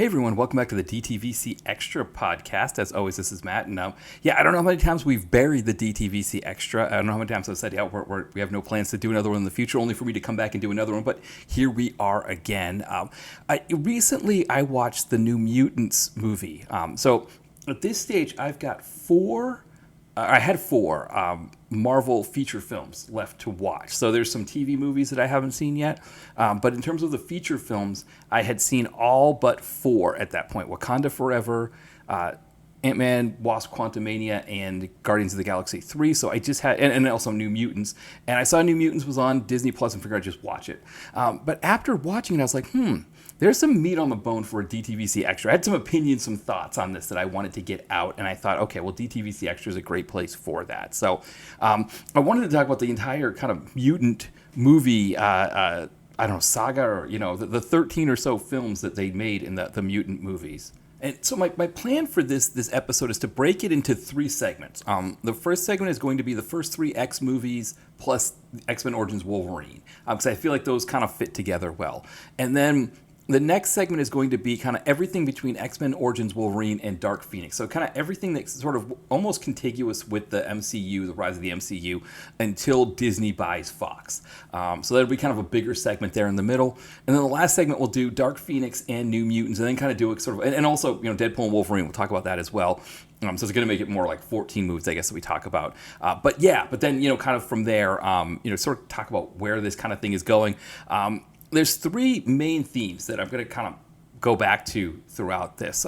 Hey everyone, welcome back to the DTVC Extra podcast. As always, this is Matt, and I don't know how many times we've buried the DTVC Extra. I don't know how many times I've said, we have no plans to do another one in the future, only for me to come back and do another one, but here we are again. Recently, I watched the new Mutants movie. So at this stage, I've got four Marvel feature films left to watch. So there's some TV movies that I haven't seen yet. But in terms of the feature films, I had seen all but four at that point. Wakanda Forever, Ant-Man, Wasp, Quantumania, and Guardians of the Galaxy 3. So I just had, and also New Mutants. And I saw New Mutants was on Disney Plus and figured I'd just watch it. But after watching it, I was like, there's some meat on the bone for a DTVC Extra. I had some opinions, some thoughts on this that I wanted to get out, and I thought, okay, well, DTVC Extra is a great place for that. So I wanted to talk about the entire kind of mutant movie, saga, or, the 13 or so films that they made in the mutant movies. And so my plan for this episode is to break it into three segments. The first segment is going to be the first three X movies plus X-Men Origins Wolverine, because I feel like those kind of fit together well. And then the next segment is going to be kind of everything between X-Men Origins Wolverine and Dark Phoenix. So kind of everything that's sort of almost contiguous with the MCU, the rise of the MCU, until Disney buys Fox. So that'll be kind of a bigger segment there in the middle. And then the last segment we'll do Dark Phoenix and New Mutants, and then kind of do it sort of, and also, Deadpool and Wolverine, we'll talk about that as well. So it's going to make it more like 14 movies, I guess, that we talk about. But then, kind of from there, sort of talk about where this kind of thing is going. There's three main themes that I'm going to kind of go back to throughout this.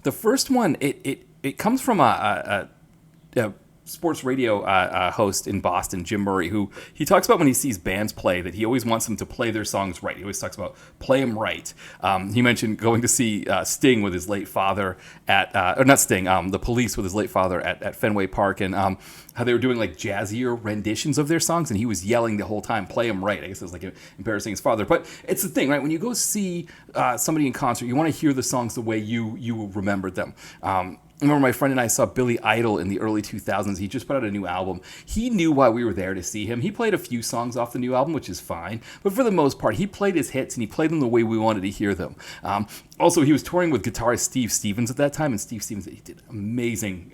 The first one, it comes from a sports radio host in Boston, Jim Murray, who he talks about when he sees bands play that he always wants them to play their songs right. He always talks about play them right. He mentioned going to see Sting with his late father the Police with his late father at Fenway Park, and how they were doing like jazzier renditions of their songs, and he was yelling the whole time, play them right. I guess it was like embarrassing his father. But it's the thing, right? When you go see somebody in concert, you want to hear the songs the way you remembered them. I remember my friend and I saw Billy Idol in the early 2000s. He just put out a new album. He knew why we were there to see him. He played a few songs off the new album, which is fine. But for the most part, he played his hits, and he played them the way we wanted to hear them. Also, he was touring with guitarist Steve Stevens at that time, and Steve Stevens, he did an amazing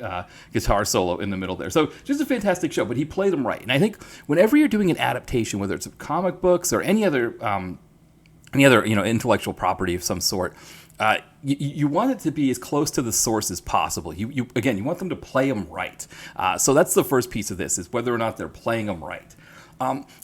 guitar solo in the middle there. So just a fantastic show, but he played them right. And I think whenever you're doing an adaptation, whether it's of comic books or any other intellectual property of some sort, you want it to be as close to the source as possible. You want them to play them right. So that's the first piece of this, is whether or not they're playing them right.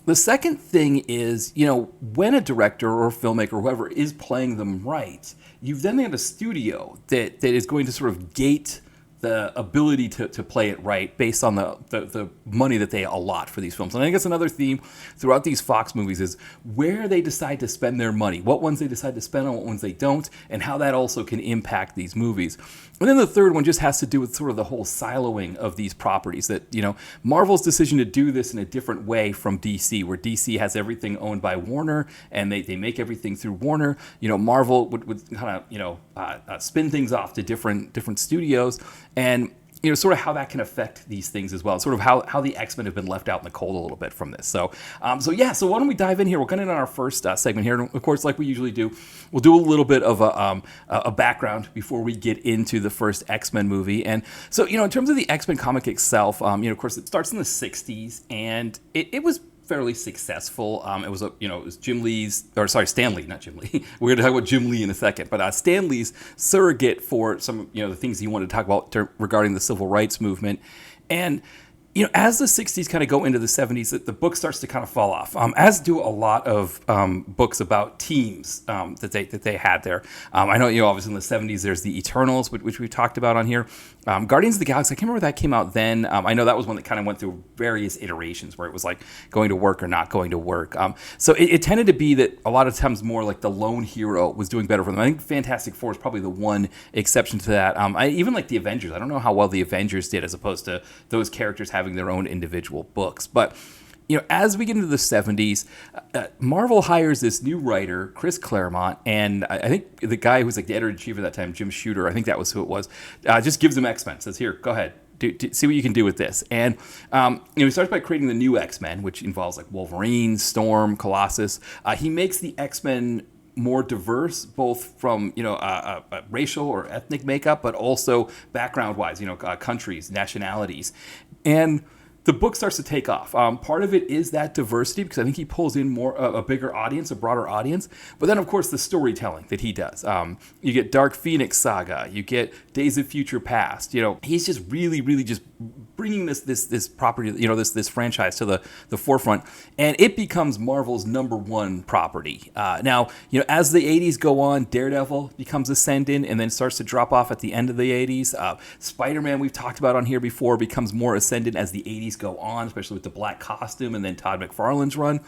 The second thing is, when a director or a filmmaker or whoever is playing them right, you then have a studio that is going to sort of gate the ability to play it right based on the money that they allot for these films. And I think that's another theme throughout these Fox movies, is where they decide to spend their money, what ones they decide to spend on, what ones they don't, and how that also can impact these movies. And then the third one just has to do with sort of the whole siloing of these properties, that, Marvel's decision to do this in a different way from DC, where DC has everything owned by Warner, and they make everything through Warner. Marvel would kind of, spin things off to different studios, and sort of how that can affect these things as well. Sort of how the X-Men have been left out in the cold a little bit from this. So why don't we dive in here? We're going in on our first segment here. And of course, like we usually do, we'll do a little bit of a background before we get into the first X-Men movie. And so, in terms of the X-Men comic itself, of course, it starts in the 60s, and it was fairly successful. It was Stan Lee, not Jim Lee. We're going to talk about Jim Lee in a second, but Stan Lee's surrogate for some, the things he wanted to talk about regarding the civil rights movement. And as the 60s kind of go into the 70s, the book starts to kind of fall off, as do a lot of books about teams that they had there. I know, obviously in the 70s, there's the Eternals, which we've talked about on here. Guardians of the Galaxy, I can't remember if that came out then. I know that was one that kind of went through various iterations where it was like going to work or not going to work. So it tended to be that a lot of times more like the lone hero was doing better for them. I think Fantastic Four is probably the one exception to that. I even like the Avengers. I don't know how well the Avengers did as opposed to those characters having their own individual books. But as we get into the 70s, Marvel hires this new writer, Chris Claremont, and I think the guy who was like the editor-in-chief at that time, Jim Shooter, I think that was who it was, just gives him X-Men, says, here, go ahead, see what you can do with this. And he starts by creating the new X-Men, which involves like Wolverine, Storm, Colossus. He makes the X-Men more diverse, both from racial or ethnic makeup, but also background-wise, countries, nationalities, and the book starts to take off. Part of it is that diversity because I think he pulls in more a bigger audience, a broader audience. But then, of course, the storytelling that he does. You get Dark Phoenix Saga. You get Days of Future Past. He's just really, really just bringing this property, this franchise to the forefront, and it becomes Marvel's #1 property. Now, as the '80s go on, Daredevil becomes ascendant and then starts to drop off at the end of the '80s. Spider-Man, we've talked about on here before, becomes more ascendant as the '80s go on, especially with the black costume and then Todd McFarlane's run.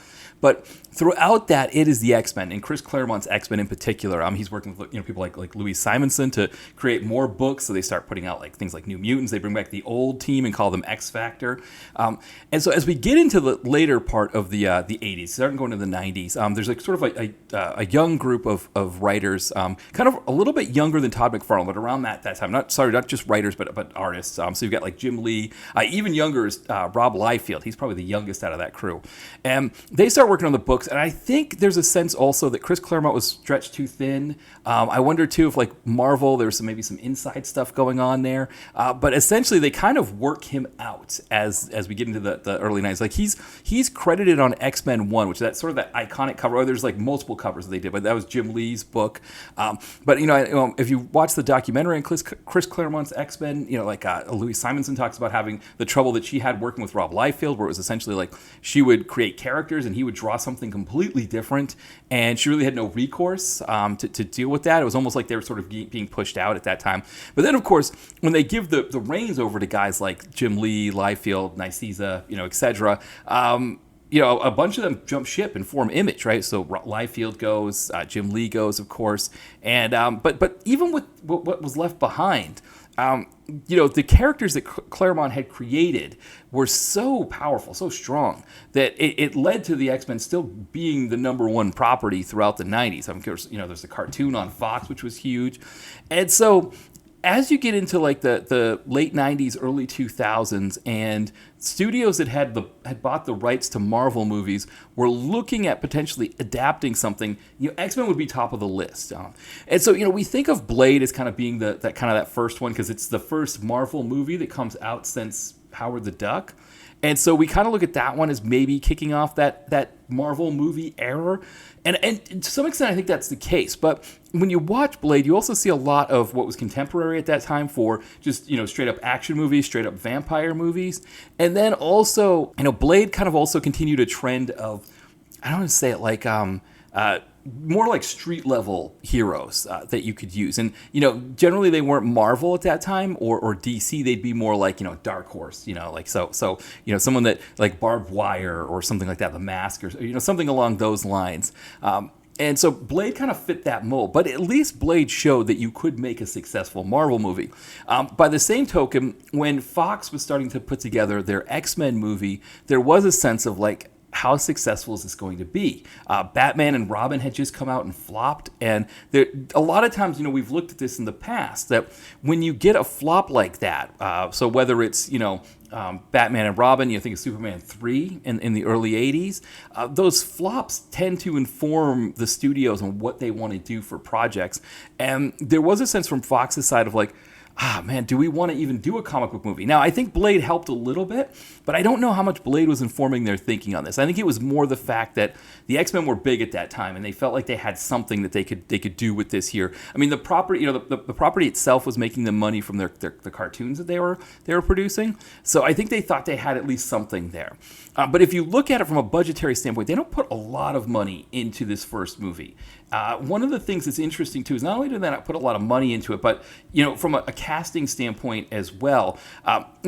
But throughout that, it is the X-Men, and Chris Claremont's X-Men in particular. He's working with people like Louis Simonson to create more books, so they start putting out things like New Mutants. They bring back the old team and call them X Factor. And so as we get into the later part of the '80s, starting going to the '90s, there's sort of a young group of writers, kind of a little bit younger than Todd McFarlane, but around that time. Not just writers, but artists. So you've got Jim Lee, even younger is Rob Liefeld. He's probably the youngest out of that crew. And they start working on the books, and I think there's a sense also that Chris Claremont was stretched too thin. I wonder, too, if Marvel, there was maybe some inside stuff going on there. But essentially, they kind of work him out as we get into the early 90s. He's credited on X-Men 1, which is that sort of that iconic cover. There's multiple covers that they did, but that was Jim Lee's book. But if you watch the documentary on Chris Claremont's X-Men, Louis Simonson talks about having the trouble that she had working with Rob Liefeld, where it was essentially she would create characters and he would draw something completely different, and she really had no recourse to deal with that. It was almost like they were sort of being pushed out at that time. But then, of course, when they give the reins over to guys like Jim Lee, Liefeld, Niceza, etc., a bunch of them jump ship and form Image, right? So Liefeld goes, Jim Lee goes, of course, and but even with what was left behind, the characters that Claremont had created were so powerful, so strong, that it led to the X-Men still being the #1 property throughout the '90s. Of course, there's a cartoon on Fox, which was huge, and so as you get into the late '90s, early 2000s, and studios that had bought the rights to Marvel movies were looking at potentially adapting something, X-Men would be top of the list. And so we think of Blade as kind of being that first one because it's the first Marvel movie that comes out since Howard the Duck. And so we kind of look at that one as maybe kicking off that Marvel movie era. And to some extent, I think that's the case. But when you watch Blade, you also see a lot of what was contemporary at that time for just, straight up action movies, straight up vampire movies. And then also, Blade kind of also continued a trend of, I don't want to say it more like street level heroes that you could use. And, generally they weren't Marvel at that time or DC. They'd be more like, Dark Horse, someone that like Barbed Wire or something like that, The Mask or, something along those lines. And so Blade kind of fit that mold, but at least Blade showed that you could make a successful Marvel movie. By the same token, when Fox was starting to put together their X-Men movie, there was a sense of how successful is this going to be? Batman and Robin had just come out and flopped, and a lot of times, we've looked at this in the past, that when you get a flop like that, so whether it's, Batman and Robin, you think of Superman 3 in the early 80s, those flops tend to inform the studios on what they want to do for projects, and there was a sense from Fox's side of man, do we want to even do a comic book movie? Now, I think Blade helped a little bit, but I don't know how much Blade was informing their thinking on this. I think it was more the fact that the X-Men were big at that time, and they felt like they had something that they could do with this here. I mean, the property, the property itself was making them money from the cartoons that they were producing. So I think they thought they had at least something there. But if you look at it from a budgetary standpoint, they don't put a lot of money into this first movie. One of the things that's interesting too is not only did they not put a lot of money into it, but from a casting standpoint as well.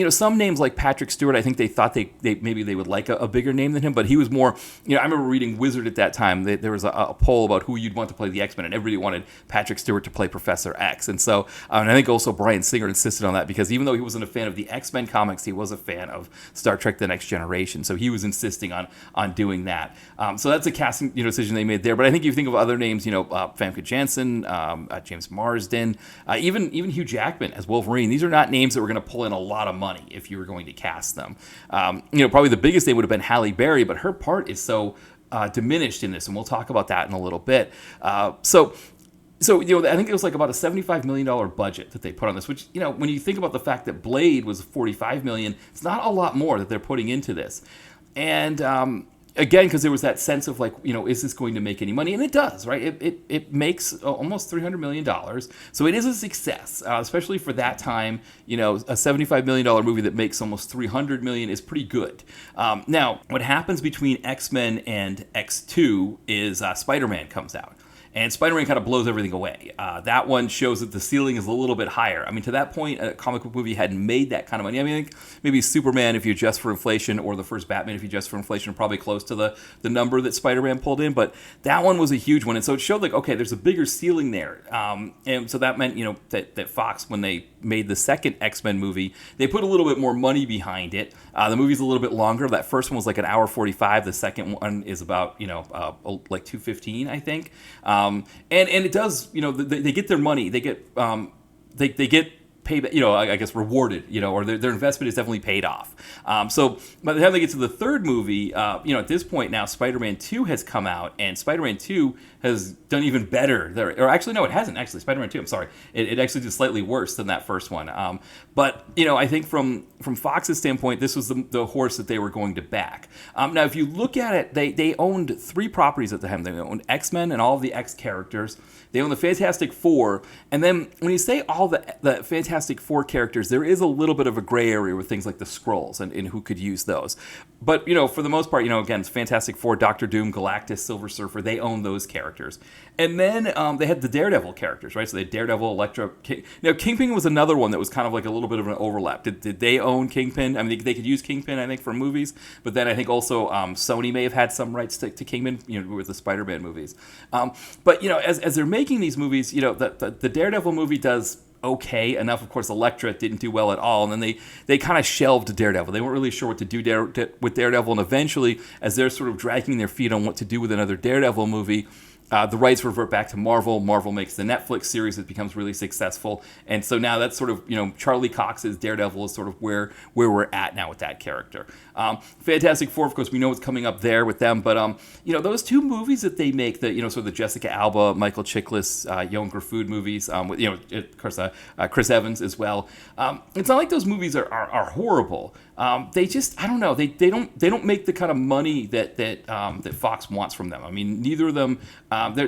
Some names like Patrick Stewart, I think they thought they maybe they would like a bigger name than him, but he was more. I remember reading Wizard at that time. There was a poll about who you'd want to play the X-Men, and everybody wanted Patrick Stewart to play Professor X. And so, and I think also Bryan Singer insisted on that because even though he wasn't a fan of the X-Men comics, he was a fan of Star Trek: The Next Generation. So he was insisting on doing that. So that's a casting decision they made there. But I think if you think of other names, Famke Janssen, James Marsden, even Hugh Jackman as Wolverine. These are not names that were going to pull in a lot of money if you were going to cast them. Probably the biggest name would have been Halle Berry, but her part is so diminished in this, and we'll talk about that in a little bit. So I think it was like about a $75 million budget that they put on this, which, when you think about the fact that Blade was $45 million, it's not a lot more that they're putting into this. And again, because there was that sense of like, is this going to make any money? And it does, right? It makes almost $300 million. So it is a success, especially for that time. A $75 million movie that makes almost $300 million is pretty good. Now, what happens between X-Men and X2 is Spider-Man comes out. And Spider-Man kind of blows everything away. That one shows that the ceiling is a little bit higher. I mean, to that point, a comic book movie hadn't made that kind of money. I mean, I think maybe Superman, if you adjust for inflation, or the first Batman, if you adjust for inflation, are probably close to the number that Spider-Man pulled in. But that one was a huge one. And so it showed like, okay, there's a bigger ceiling there. And so that meant, that Fox, when they made the second X-Men movie, they put a little bit more money behind it. The movie's a little bit longer. That first one was like an hour 45. The second one is about, like 2:15, I think. And it does, they get their money. They get they get paid, I guess rewarded, or their investment is definitely paid off. So by the time they get to the third movie, at this point now, Spider-Man 2 has come out, and Spider-Man 2 has done even better. Or actually, no, it hasn't. Actually, Spider-Man 2, I'm sorry. It actually did slightly worse than that first one. But, I think from Fox's standpoint, this was the horse that they were going to back. Now, if you look at it, they owned 3 properties at the time. They owned X-Men and all of the X characters. They owned the Fantastic Four. And then when you say all the Fantastic Four characters, there is a little bit of a gray area with things like the Skrulls and who could use those. But, for the most part, again, it's Fantastic Four, Doctor Doom, Galactus, Silver Surfer. They own those characters. And then they had the Daredevil characters, right? So they had Daredevil, Elektra. Now, Kingpin was another one that was kind of like a little bit of an overlap. Did they own Kingpin? I mean, they could use Kingpin, I think, for movies. But then I think also Sony may have had some rights to Kingpin, with the Spider-Man movies. But, as they're making these movies, the Daredevil movie does okay enough. Of course, Elektra didn't do well at all, and then they kind of shelved Daredevil. They weren't really sure what to do with Daredevil, and eventually, as they're sort of dragging their feet on what to do with another Daredevil movie, the rights revert back to Marvel. Marvel makes the Netflix series that becomes really successful. And so now that's sort of, Charlie Cox's Daredevil is sort of where we're at now with that character. Fantastic Four, of course, we know what's coming up there with them. But, those 2 movies that they make, sort of the Jessica Alba, Michael Chiklis, Johan Gruffudd movies, with, of course, Chris Evans as well. It's not like those movies are horrible. They just, I don't know, they don't make the kind of money that Fox wants from them. I mean, neither of them, they're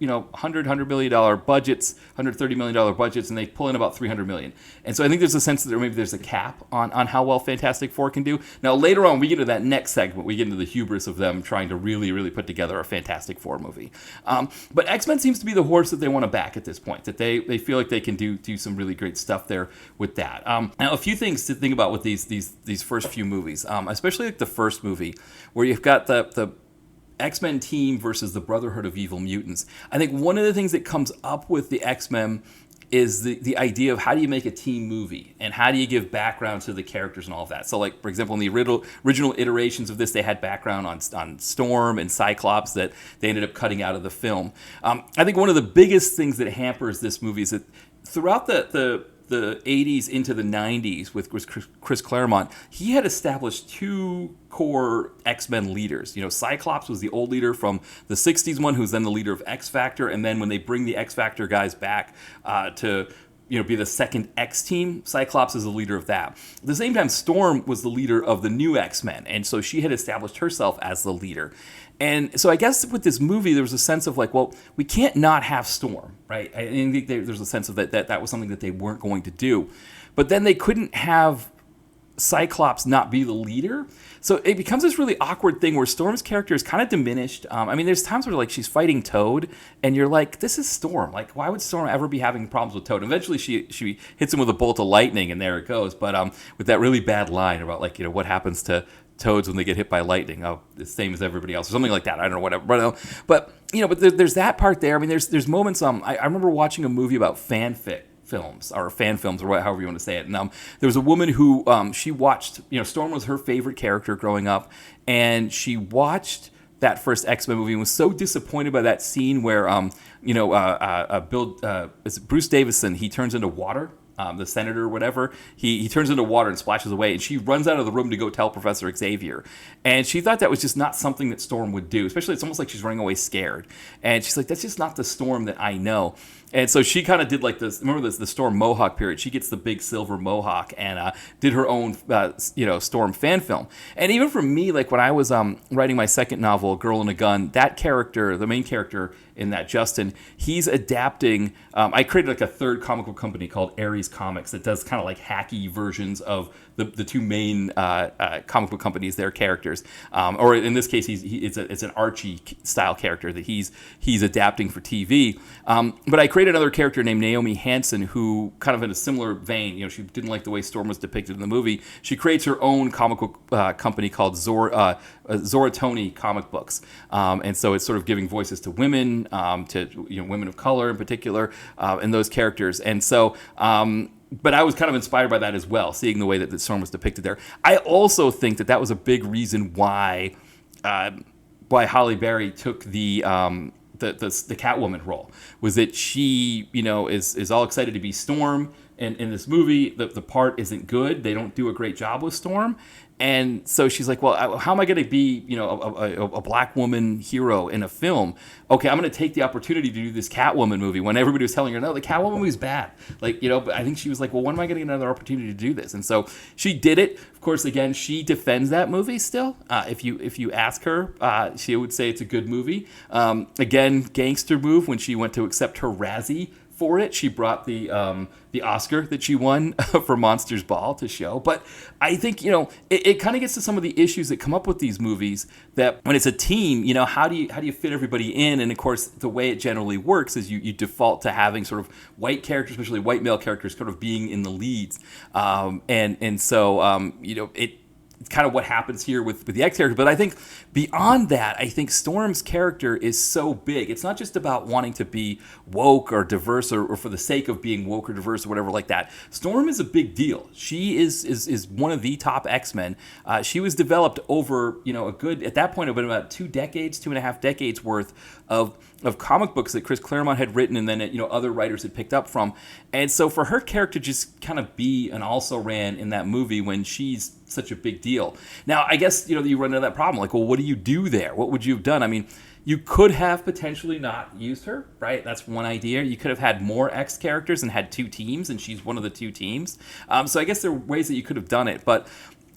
$100 million budgets, $130 million budgets, and they pull in about $300 million. And so I think there's a sense that maybe there's a cap on how well Fantastic Four can do. Now, later on, we get to that next segment. We get into the hubris of them trying to really, really put together a Fantastic Four movie. But X-Men seems to be the horse that they want to back at this point, that they feel like they can do some really great stuff there with that. Now, a few things to think about with these first few movies, especially like the first movie, where you've got the X-Men team versus the Brotherhood of Evil Mutants. I think one of the things that comes up with the X-Men is the idea of how do you make a team movie and how do you give background to the characters and all of that. So, like, for example, in the original iterations of this, they had background on Storm and Cyclops that they ended up cutting out of the film. I think one of the biggest things that hampers this movie is that throughout the 80s into the 90s with Chris Claremont, he had established 2 core X-Men leaders. Cyclops was the old leader from the 60s one, who's then the leader of X-Factor, and then when they bring the X-Factor guys back to be the second X team, Cyclops is the leader of that. At the same time, Storm was the leader of the new X-Men, and so she had established herself as the leader. And so I guess with this movie, there was a sense of like, well, we can't not have Storm, right? I think there's a sense of that was something that they weren't going to do. But then they couldn't have Cyclops not be the leader. So it becomes this really awkward thing where Storm's character is kind of diminished. I mean, there's times where like she's fighting Toad, and you're like, this is Storm. Like, why would Storm ever be having problems with Toad? Eventually, she hits him with a bolt of lightning, and there it goes. But with that really bad line about like, what happens to Toads when they get hit by lightning? Oh, the same as everybody else, or something like that. I don't know, whatever. But there's that part there. I mean, there's moments. I remember watching a movie about fanfic films or fan films or however you want to say it. And there was a woman who she watched. Storm was her favorite character growing up, and she watched that first X-Men movie and was so disappointed by that scene where Bruce Davison, he turns into water. the senator or whatever, he turns into water and splashes away, and she runs out of the room to go tell Professor Xavier. And she thought that was just not something that Storm would do, especially it's almost like she's running away scared. And she's like, that's just not the Storm that I know. And so she kind of did like this. Remember the Storm Mohawk period? She gets the big silver mohawk and did her own, Storm fan film. And even for me, like when I was writing my second novel, Girl in a Gun, that character, the main character in that, Justin, he's adapting. I created like a third comic book company called Ares Comics that does kind of like hacky versions of the two main comic book companies, their characters. Or in this case, it's an Archie style character that he's adapting for TV. But I created another character named Naomi Hansen who, kind of in a similar vein, she didn't like the way Storm was depicted in the movie. She creates her own comic book company called Zoratoni Comic Books. And so it's sort of giving voices to women, to women of color in particular, and those characters. And so but I was kind of inspired by that as well, seeing the way that the Storm was depicted there. I also think that was a big reason why Halle Berry took the Catwoman role, was that she is all excited to be Storm, and in this movie the part isn't good. They don't do a great job with Storm. And so she's like, well, how am I going to be, a black woman hero in a film? Okay, I'm going to take the opportunity to do this Catwoman movie when everybody was telling her, no, the Catwoman movie is bad. But I think she was like, well, when am I going to get another opportunity to do this? And so she did it. Of course, again, she defends that movie still. If you ask her, she would say it's a good movie. Again, gangster move when she went to accept her Razzie for it. She brought the Oscar that she won for Monsters Ball to show. But I think, it kind of gets to some of the issues that come up with these movies, that when it's a team, how do you fit everybody in? And of course, the way it generally works is you default to having sort of white characters, especially white male characters, kind of being in the leads. It's kind of what happens here with the X character. But I think beyond that, I think Storm's character is so big. It's not just about wanting to be woke or diverse or for the sake of being woke or diverse or whatever like that. Storm is a big deal. She is one of the top X-Men. She was developed over, a good, at that point, it would have been about 2.5 decades worth of comic books that Chris Claremont had written, and then other writers had picked up from. And so for her character to just kind of be an also-ran in that movie when she's such a big deal. Now, I guess, you run into that problem. Like, well, what do you do there? What would you have done? I mean, you could have potentially not used her, right? That's one idea. You could have had more X characters and had two teams, and she's one of the two teams. So I guess there are ways that you could have done it. But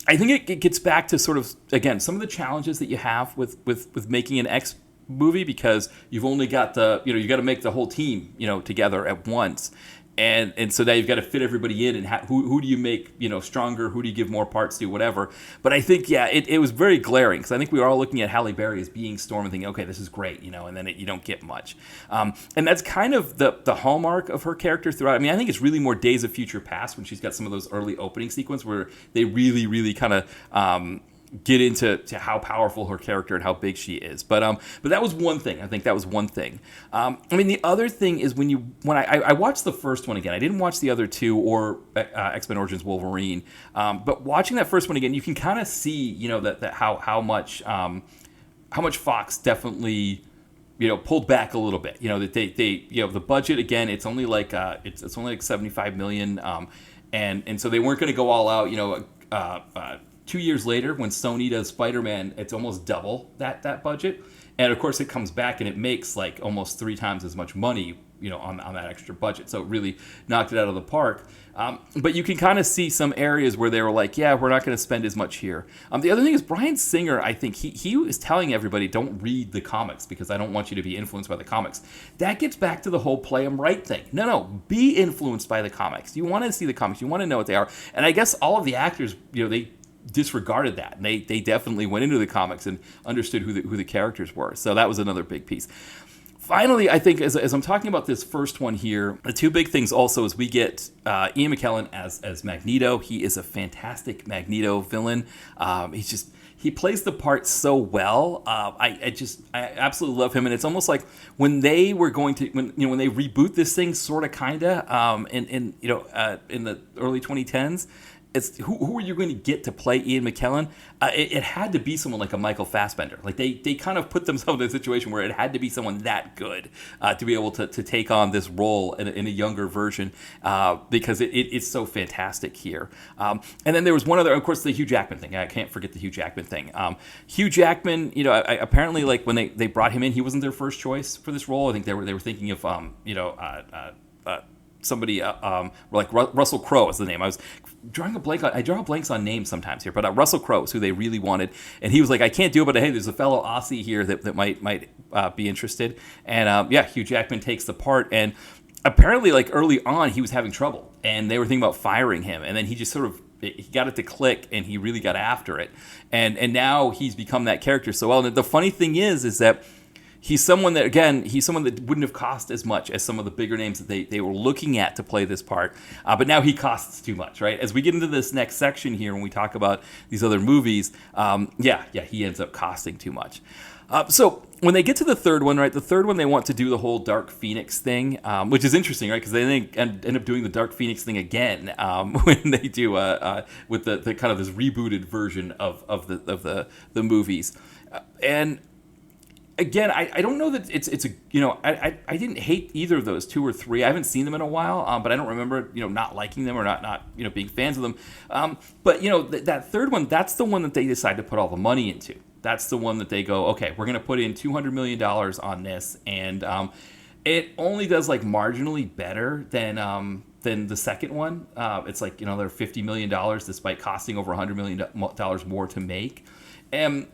I think it gets back to sort of, again, some of the challenges that you have with making an X movie, because you've only got you got to make the whole team, together at once. And so now you've got to fit everybody in, and who do you make stronger? Who do you give more parts to? Whatever. But I think it was very glaring, because I think we were all looking at Halle Berry as being Storm and thinking, okay, this is great, and then you don't get much. And that's kind of the hallmark of her character throughout. I mean, I think it's really more Days of Future Past when she's got some of those early opening sequences where they really, really kind of get into how powerful her character and how big she is. But that was one thing. I think that was one thing. I mean, the other thing is when I watched the first one again, I didn't watch the other two or X-Men Origins Wolverine. But watching that first one again, you can kind of see, that how much Fox definitely, pulled back a little bit. That they the budget again, it's only like it's only like $75 million, and so they weren't going to go all out. 2 years later, when Sony does Spider-Man, it's almost double that budget. And of course, it comes back and it makes like almost 3 times as much money, on that extra budget. So it really knocked it out of the park. But you can kind of see some areas where they were like, yeah, we're not going to spend as much here. The other thing is Bryan Singer, I think he was telling everybody, don't read the comics because I don't want you to be influenced by the comics. That gets back to the whole play 'em right thing. No, be influenced by the comics. You want to see the comics. You want to know what they are. And I guess all of the actors, they disregarded that, and they definitely went into the comics and understood who the characters were. So that was another big piece. Finally, I think as I'm talking about this first one here, the two big things also is we get Ian McKellen as Magneto. He is a fantastic Magneto villain. He plays the part so well. I absolutely love him, and it's almost like when they were going to when they reboot this thing, sort of kinda in the early 2010s. it's who are you going to get to play Ian McKellen? It had to be someone like a Michael Fassbender. Like they kind of put themselves in a situation where it had to be someone that good to be able to take on this role in a younger version because it's so fantastic here. And then there was one other, of course, the Hugh Jackman thing. I can't forget the Hugh Jackman thing. Hugh Jackman, apparently like when they brought him in, he wasn't their first choice for this role. I think they were thinking of somebody like Russell Crowe is the name. I was drawing a blank. I draw blanks on names sometimes here, but Russell Crowe is who they really wanted, and he was like, I can't do it, but hey, there's a fellow Aussie here that might be interested, and Hugh Jackman takes the part, and apparently like early on he was having trouble, and they were thinking about firing him, and then he just sort of he got it to click, and he really got after it, and now he's become that character so well. And the funny thing is that he's someone that wouldn't have cost as much as some of the bigger names that they were looking at to play this part. But now he costs too much, right? As we get into this next section here, when we talk about these other movies, he ends up costing too much. So when they get to the third one, right, the third one, they want to do the whole Dark Phoenix thing, which is interesting, right? Because they end up doing the Dark Phoenix thing again when they do with the kind of this rebooted version of the movies. And again, I don't know that it's I didn't hate either of those 2 or 3. I haven't seen them in a while, but I don't remember not liking them or not being fans of them. But that third one, that's the one that they decide to put all the money into. That's the one that they go, okay, we're going to put in $200 million on this, and it only does like marginally better than the second one. It's like they're $50 million despite costing over $100 million more to make, and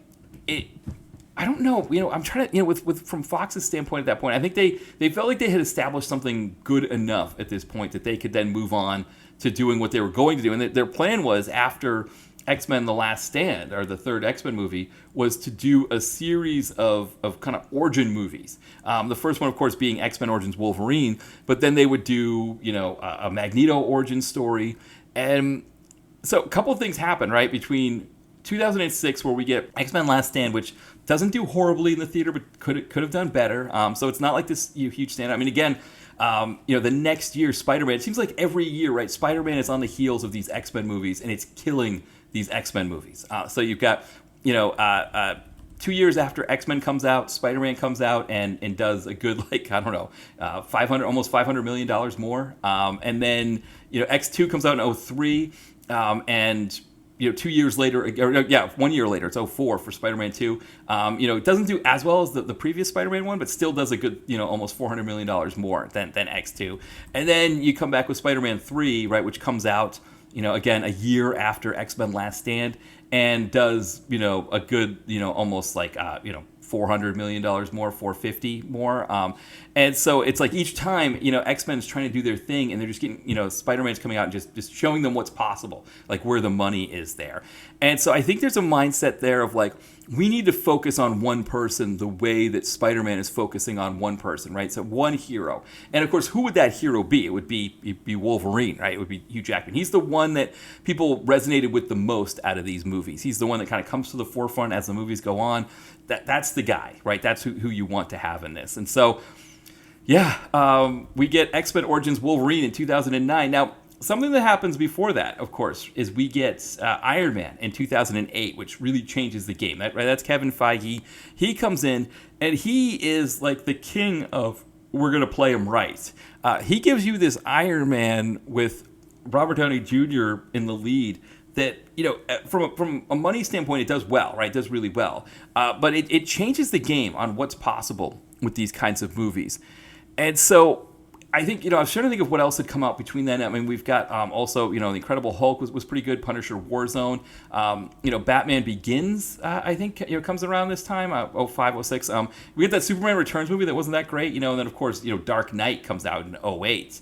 I don't know. I'm trying to, with from Fox's standpoint at that point, I think they felt like they had established something good enough at this point that they could then move on to doing what they were going to do. And their plan was, after X-Men: The Last Stand, or the third X-Men movie, was to do a series of kind of origin movies. The first one, of course, being X-Men Origins Wolverine, but then they would do, a Magneto origin story. And so a couple of things happen, right, between 2006, where we get X-Men Last Stand, which doesn't do horribly in the theater, but could have done better. So it's not like this huge standout. I mean, again, the next year, Spider-Man, it seems like every year, right, Spider-Man is on the heels of these X-Men movies, and it's killing these X-Men movies. So you've got, 2 years after X-Men comes out, Spider-Man comes out and does a good, almost $500 million more. And then, X2 comes out in 2003, and 2 years later, 1 year later, it's 2004 for Spider-Man 2. It doesn't do as well as the previous Spider-Man one, but still does a good, almost $400 million more than X2. And then you come back with Spider-Man 3, right, which comes out, again, a year after X-Men Last Stand, and does, a good, almost like, $400 million more, $450 more. And so it's like each time, X-Men's trying to do their thing, and they're just getting, Spider-Man's coming out and just showing them what's possible, like where the money is there. And so I think there's a mindset there of like, we need to focus on one person the way that Spider-Man is focusing on one person, right? So one hero. And of course, who would that hero be? It would be Wolverine, right? It would be Hugh Jackman. He's the one that people resonated with the most out of these movies. He's the one that kind of comes to the forefront as the movies go on. That's the guy, right? That's who you want to have in this. And so, we get X-Men Origins Wolverine in 2009. Now, something that happens before that, of course, is we get Iron Man in 2008, which really changes the game. That's Kevin Feige. He comes in, and he is like the king of, we're going to play him right. He gives you this Iron Man with Robert Downey Jr. in the lead that, from a money standpoint, it does well, right? It does really well. But it changes the game on what's possible with these kinds of movies. And so I think, I was trying to think of what else had come out between then. I mean, we've got also, The Incredible Hulk was pretty good. Punisher Warzone. Batman Begins, I think, comes around this time, 05, 06. We get that Superman Returns movie that wasn't that great, and then, of course, Dark Knight comes out in 08.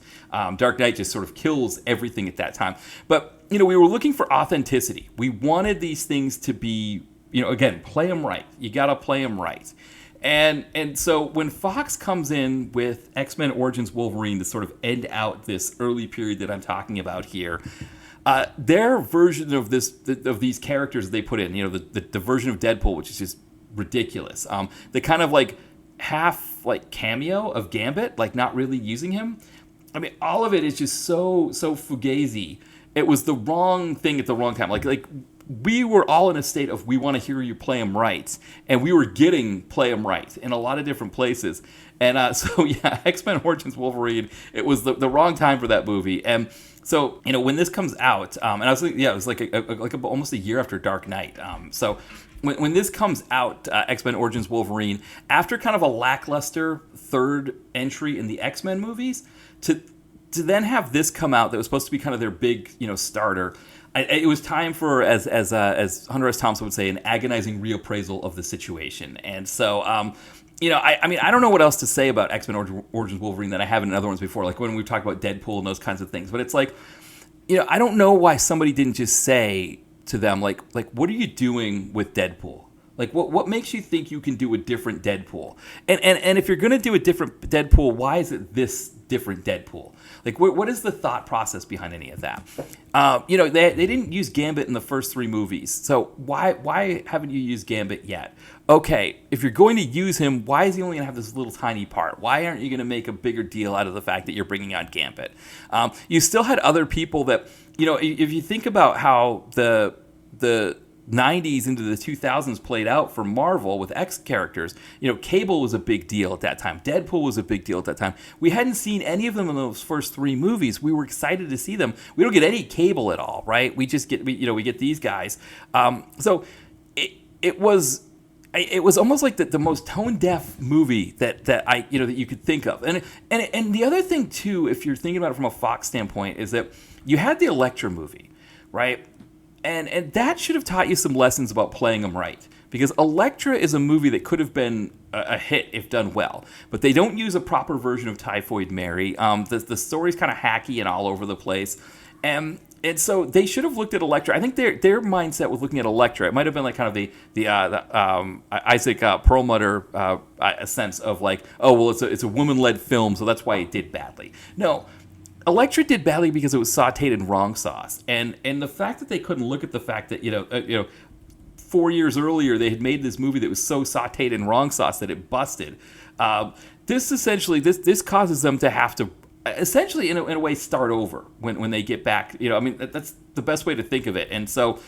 Dark Knight just sort of kills everything at that time. But, we were looking for authenticity. We wanted these things to be, again, play them right. You got to play them right. And so when Fox comes in with X-Men Origins Wolverine to sort of end out this early period that I'm talking about here, their version of these characters they put in, the version of Deadpool, which is just ridiculous. The kind of like half like cameo of Gambit, like not really using him. I mean, all of it is just so fugazi. it was the wrong thing at the wrong time. Like we were all in a state of we want to hear you play them right, and we were getting play them right in a lot of different places. And so yeah, X-Men Origins Wolverine, it was the wrong time for that movie. And so when this comes out, and I was like, yeah, it was like almost a year after Dark Knight. So when this comes out, X-Men Origins Wolverine, after kind of a lackluster third entry in the X-Men movies, to then have this come out that was supposed to be kind of their big starter. It was time for, as Hunter S. Thompson would say, an agonizing reappraisal of the situation. And so, I mean, I don't know what else to say about X-Men Origins Wolverine that I haven't in other ones before, like when we talked about Deadpool and those kinds of things. But it's like, I don't know why somebody didn't just say to them, like, what are you doing with Deadpool? Like, what makes you think you can do a different Deadpool? And if you're going to do a different Deadpool, why is it this different Deadpool? Like, what is the thought process behind any of that? They didn't use Gambit in the first 3 movies, so why haven't you used Gambit yet? Okay, if you're going to use him, why is he only going to have this little tiny part? Why aren't you going to make a bigger deal out of the fact that you're bringing on Gambit? You still had other people that, if you think about how the 90s into the 2000s played out for Marvel with X characters. Cable was a big deal at that time. Deadpool was a big deal at that time. We hadn't seen any of them in those first 3 movies. We were excited to see them. We don't get any Cable at all, right? We just get we get these guys. So it was almost like the most tone deaf movie that I that you could think of. And the other thing too, if you're thinking about it from a Fox standpoint, is that you had the Elektra movie, right? And that should have taught you some lessons about playing them right. Because Elektra is a movie that could have been a hit if done well. But they don't use a proper version of Typhoid Mary. The story's kind of hacky and all over the place. And so they should have looked at Elektra. I think their mindset with looking at Elektra, it might have been like kind of the Isaac Perlmutter sense of like, oh, well, it's a woman-led film, so that's why it did badly. No. Elektra did badly because it was sautéed in wrong sauce, and the fact that they couldn't look at the fact that 4 years earlier they had made this movie that was so sautéed in wrong sauce that it busted. This causes them to have to essentially in a way start over when they get back. I mean that's the best way to think of it. And so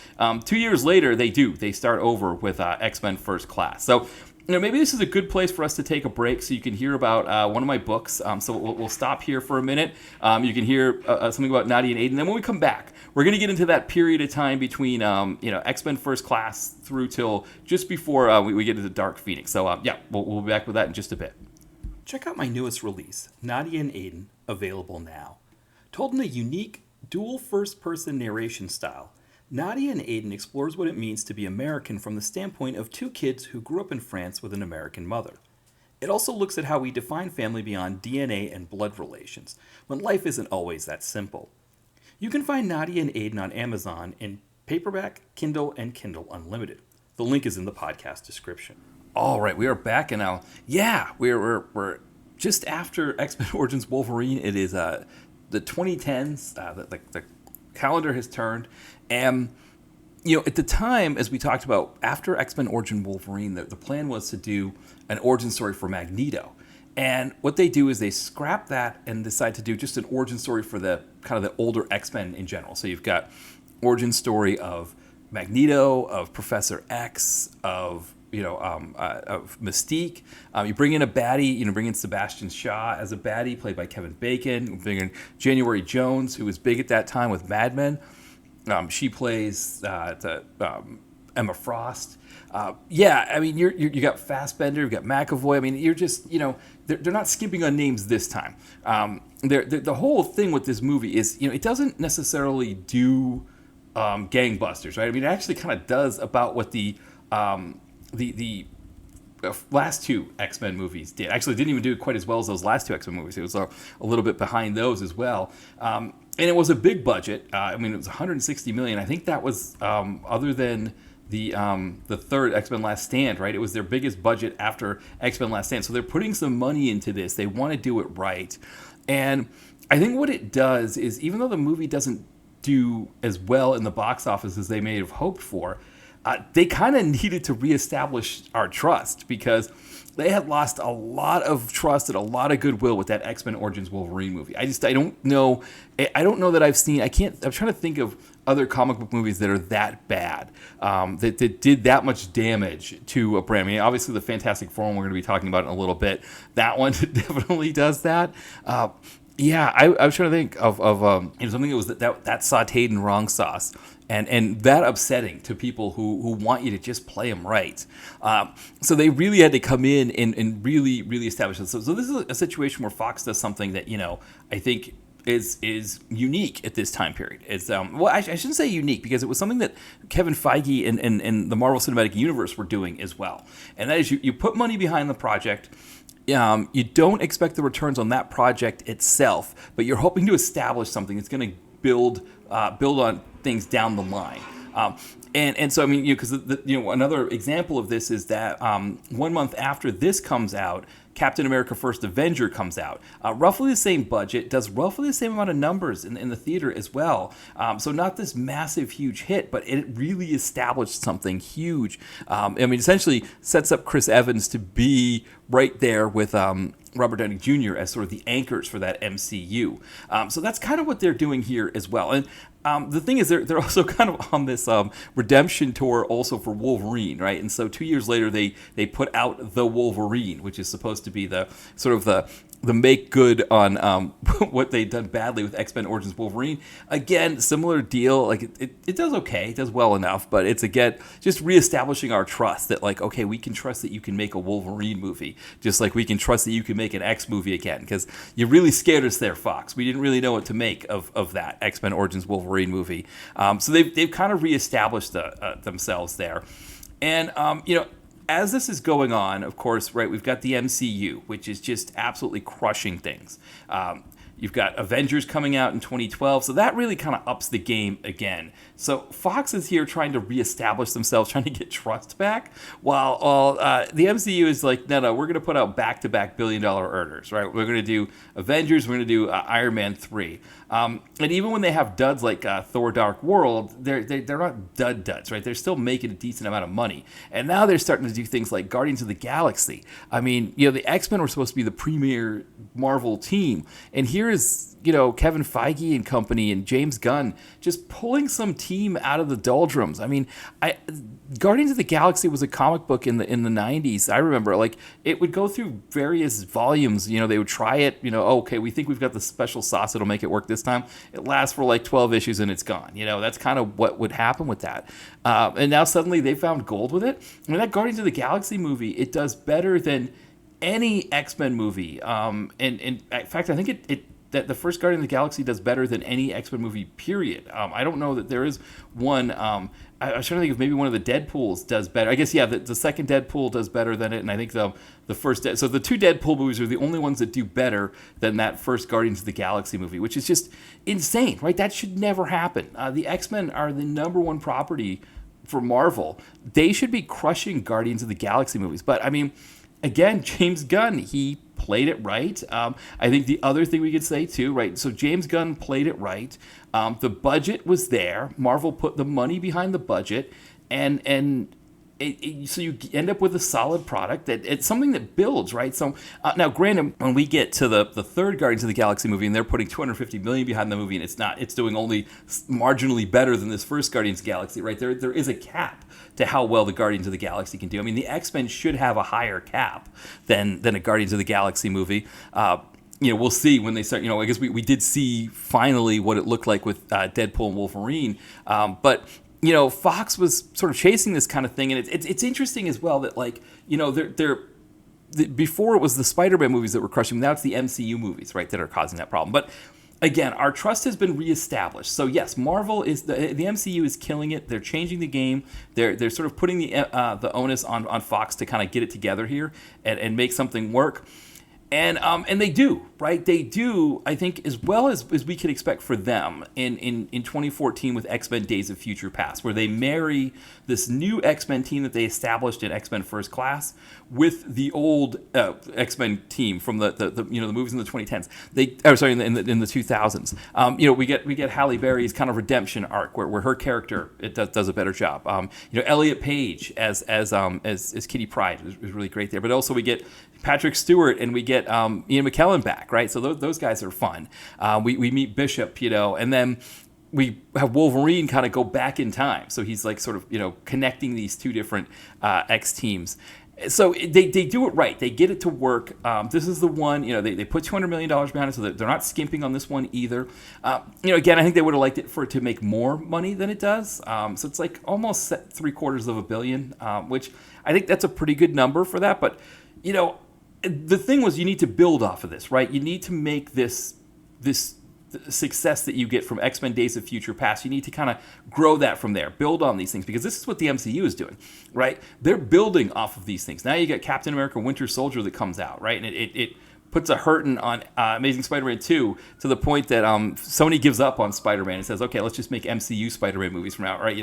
2 years later they start over with X-Men First Class. So. Maybe this is a good place for us to take a break so you can hear about one of my books. So we'll stop here for a minute. You can hear something about Nadia and Aiden. Then when we come back, we're going to get into that period of time between X-Men First Class through till just before we get into Dark Phoenix. So we'll be back with that in just a bit. Check out my newest release, Nadia and Aiden, available now. Told in a unique dual first-person narration style, Nadia and Aiden explores what it means to be American from the standpoint of 2 kids who grew up in France with an American mother. It also looks at how we define family beyond DNA and blood relations, when life isn't always that simple. You can find Nadia and Aiden on Amazon in paperback, Kindle, and Kindle Unlimited. The link is in the podcast description. All right, we are back, and now, we're just after X-Men Origins Wolverine. It is the 2010s. The calendar has turned. And, at the time, as we talked about, after X-Men Origin Wolverine, the plan was to do an origin story for Magneto. And what they do is they scrap that and decide to do just an origin story for the kind of the older X-Men in general. So you've got origin story of Magneto, of Professor X, of Mystique. You bring in a baddie, bring in Sebastian Shaw as a baddie, played by Kevin Bacon. You bring in January Jones, who was big at that time with Mad Men. She plays Emma Frost. I mean, you got Fassbender, you got McAvoy. I mean, you're just, they're not skimping on names this time. The whole thing with this movie is, it doesn't necessarily do gangbusters, right? I mean, it actually kind of does about what the last 2 X-Men movies did. Actually, it didn't even do quite as well as those last 2 X-Men movies. It was a little bit behind those as well. And it was a big budget. It was $160 million. I think that was other than the third X-Men Last Stand, right? It was their biggest budget after X-Men Last Stand. So they're putting some money into this. They want to do it right. And I think what it does is, even though the movie doesn't do as well in the box office as they may have hoped for, they kind of needed to reestablish our trust because they had lost a lot of trust and a lot of goodwill with that X-Men Origins Wolverine movie. I don't know that I've seen. I'm trying to think of other comic book movies that are that bad, that did that much damage to a brand. I mean, obviously the Fantastic Four, we're going to be talking about in a little bit. That one definitely does that. Yeah, I was trying to think of something that was that sautéed in wrong sauce, and that upsetting to people who want you to just play them right. So they really had to come in and really establish this. So this is a situation where Fox does something that I think is unique at this time period. It's I shouldn't say unique because it was something that Kevin Feige and the Marvel Cinematic Universe were doing as well, and that is you put money behind the project. You don't expect the returns on that project itself, but you're hoping to establish something that's going to build on things down the line. And so I mean, because another example of this is that 1 month after this comes out, Captain America: First Avenger comes out. Roughly the same budget, does roughly the same amount of numbers in the theater as well. So not this massive, huge hit, but it really established something huge. I mean, essentially sets up Chris Evans to be right there with Robert Downey Jr. as sort of the anchors for that MCU. So that's kind of what they're doing here as well. And the thing is, they're also kind of on this redemption tour also for Wolverine, right? And so 2 years later, they put out The Wolverine, which is supposed to be the sort of the make good on what they'd done badly with X-Men Origins Wolverine. Again, similar deal. Like it does okay, it does well enough, but it's again just reestablishing our trust that like, okay, we can trust that you can make a Wolverine movie, just like we can trust that you can make an X movie again, because you really scared us there, Fox. We didn't really know what to make of that X-Men Origins Wolverine movie. So they've kind of reestablished themselves there, and as this is going on, of course, right, we've got the MCU, which is just absolutely crushing things. You've got Avengers coming out in 2012, so that really kind of ups the game again. So Fox is here trying to reestablish themselves, trying to get trust back, while the MCU is like, no, we're going to put out back-to-back billion-dollar earners, right? We're going to do Avengers, we're going to do Iron Man 3. And even when they have duds like Thor: Dark World, they're not duds, right? They're still making a decent amount of money. And now they're starting to do things like Guardians of the Galaxy. I mean, the X-Men were supposed to be the premier Marvel team, and here is Kevin Feige and company and James Gunn just pulling some team out of the doldrums. I mean, Guardians of the Galaxy was a comic book in the 90s. I remember, like, it would go through various volumes. They would try it. Okay, we think we've got the special sauce that'll make it work this time. It lasts for like 12 issues and it's gone. That's kind of what would happen with that. And now suddenly they found gold with it. I mean, that Guardians of the Galaxy movie, it does better than any X-Men movie. And in fact, I think that the first Guardian of the Galaxy does better than any X-Men movie, period. I don't know that there is one. I was trying to think if maybe one of the Deadpools does better. I guess, yeah, the second Deadpool does better than it, and I think the first... So the two Deadpool movies are the only ones that do better than that first Guardians of the Galaxy movie, which is just insane, right? That should never happen. The X-Men are the number one property for Marvel. They should be crushing Guardians of the Galaxy movies. But, I mean, again, James Gunn, he played it right. I think the other thing we could say too, right? So James Gunn played it right. The budget was there. Marvel put the money behind the budget, and so you end up with a solid product that it's something that builds, right? So now, granted, when we get to the third Guardians of the Galaxy movie, and they're putting $250 million behind the movie, and it's doing only marginally better than this first Guardians of the Galaxy, right? There is a cap to how well the Guardians of the Galaxy can do. I mean, the X-Men should have a higher cap than a Guardians of the Galaxy movie. We'll see when they start. I guess we did see finally what it looked like with Deadpool and Wolverine, but. Fox was sort of chasing this kind of thing, and it's interesting as well that, like, before it was the Spider-Man movies that were crushing, now it's the MCU movies, right, that are causing that problem. But again, our trust has been reestablished. So yes, Marvel is the MCU is killing it. They're changing the game. They're sort of putting the onus on Fox to kind of get it together here and make something work. And they do, right? They do, I think, as well as we could expect for them in 2014 with X-Men Days of Future Past, where they marry this new X-Men team that they established in X-Men First Class with the old X-Men team from the movies in the 2010s. In the 2000s. We get Halle Berry's kind of redemption arc where her character does a better job. Elliot Page as Kitty Pryde is really great there, but also we get Patrick Stewart and we get Ian McKellen back, right? So those guys are fun. We meet Bishop, and then we have Wolverine kind of go back in time. So he's like sort of, connecting these two different X teams. So they do it right. They get it to work. This is the one, they put $200 million behind it, so they're not skimping on this one either. Again, I think they would have liked it for it to make more money than it does. So it's like almost $750 million, which I think that's a pretty good number for that. But, the thing was, you need to build off of this, right? You need to make this success that you get from X-Men Days of Future Past. You need to kind of grow that from there, build on these things, because this is what the MCU is doing, right? They're building off of these things. Now you got Captain America Winter Soldier that comes out, right? And it puts a hurting on Amazing Spider-Man 2 to the point that Sony gives up on Spider-Man and says, okay, let's just make MCU Spider-Man movies from now, right?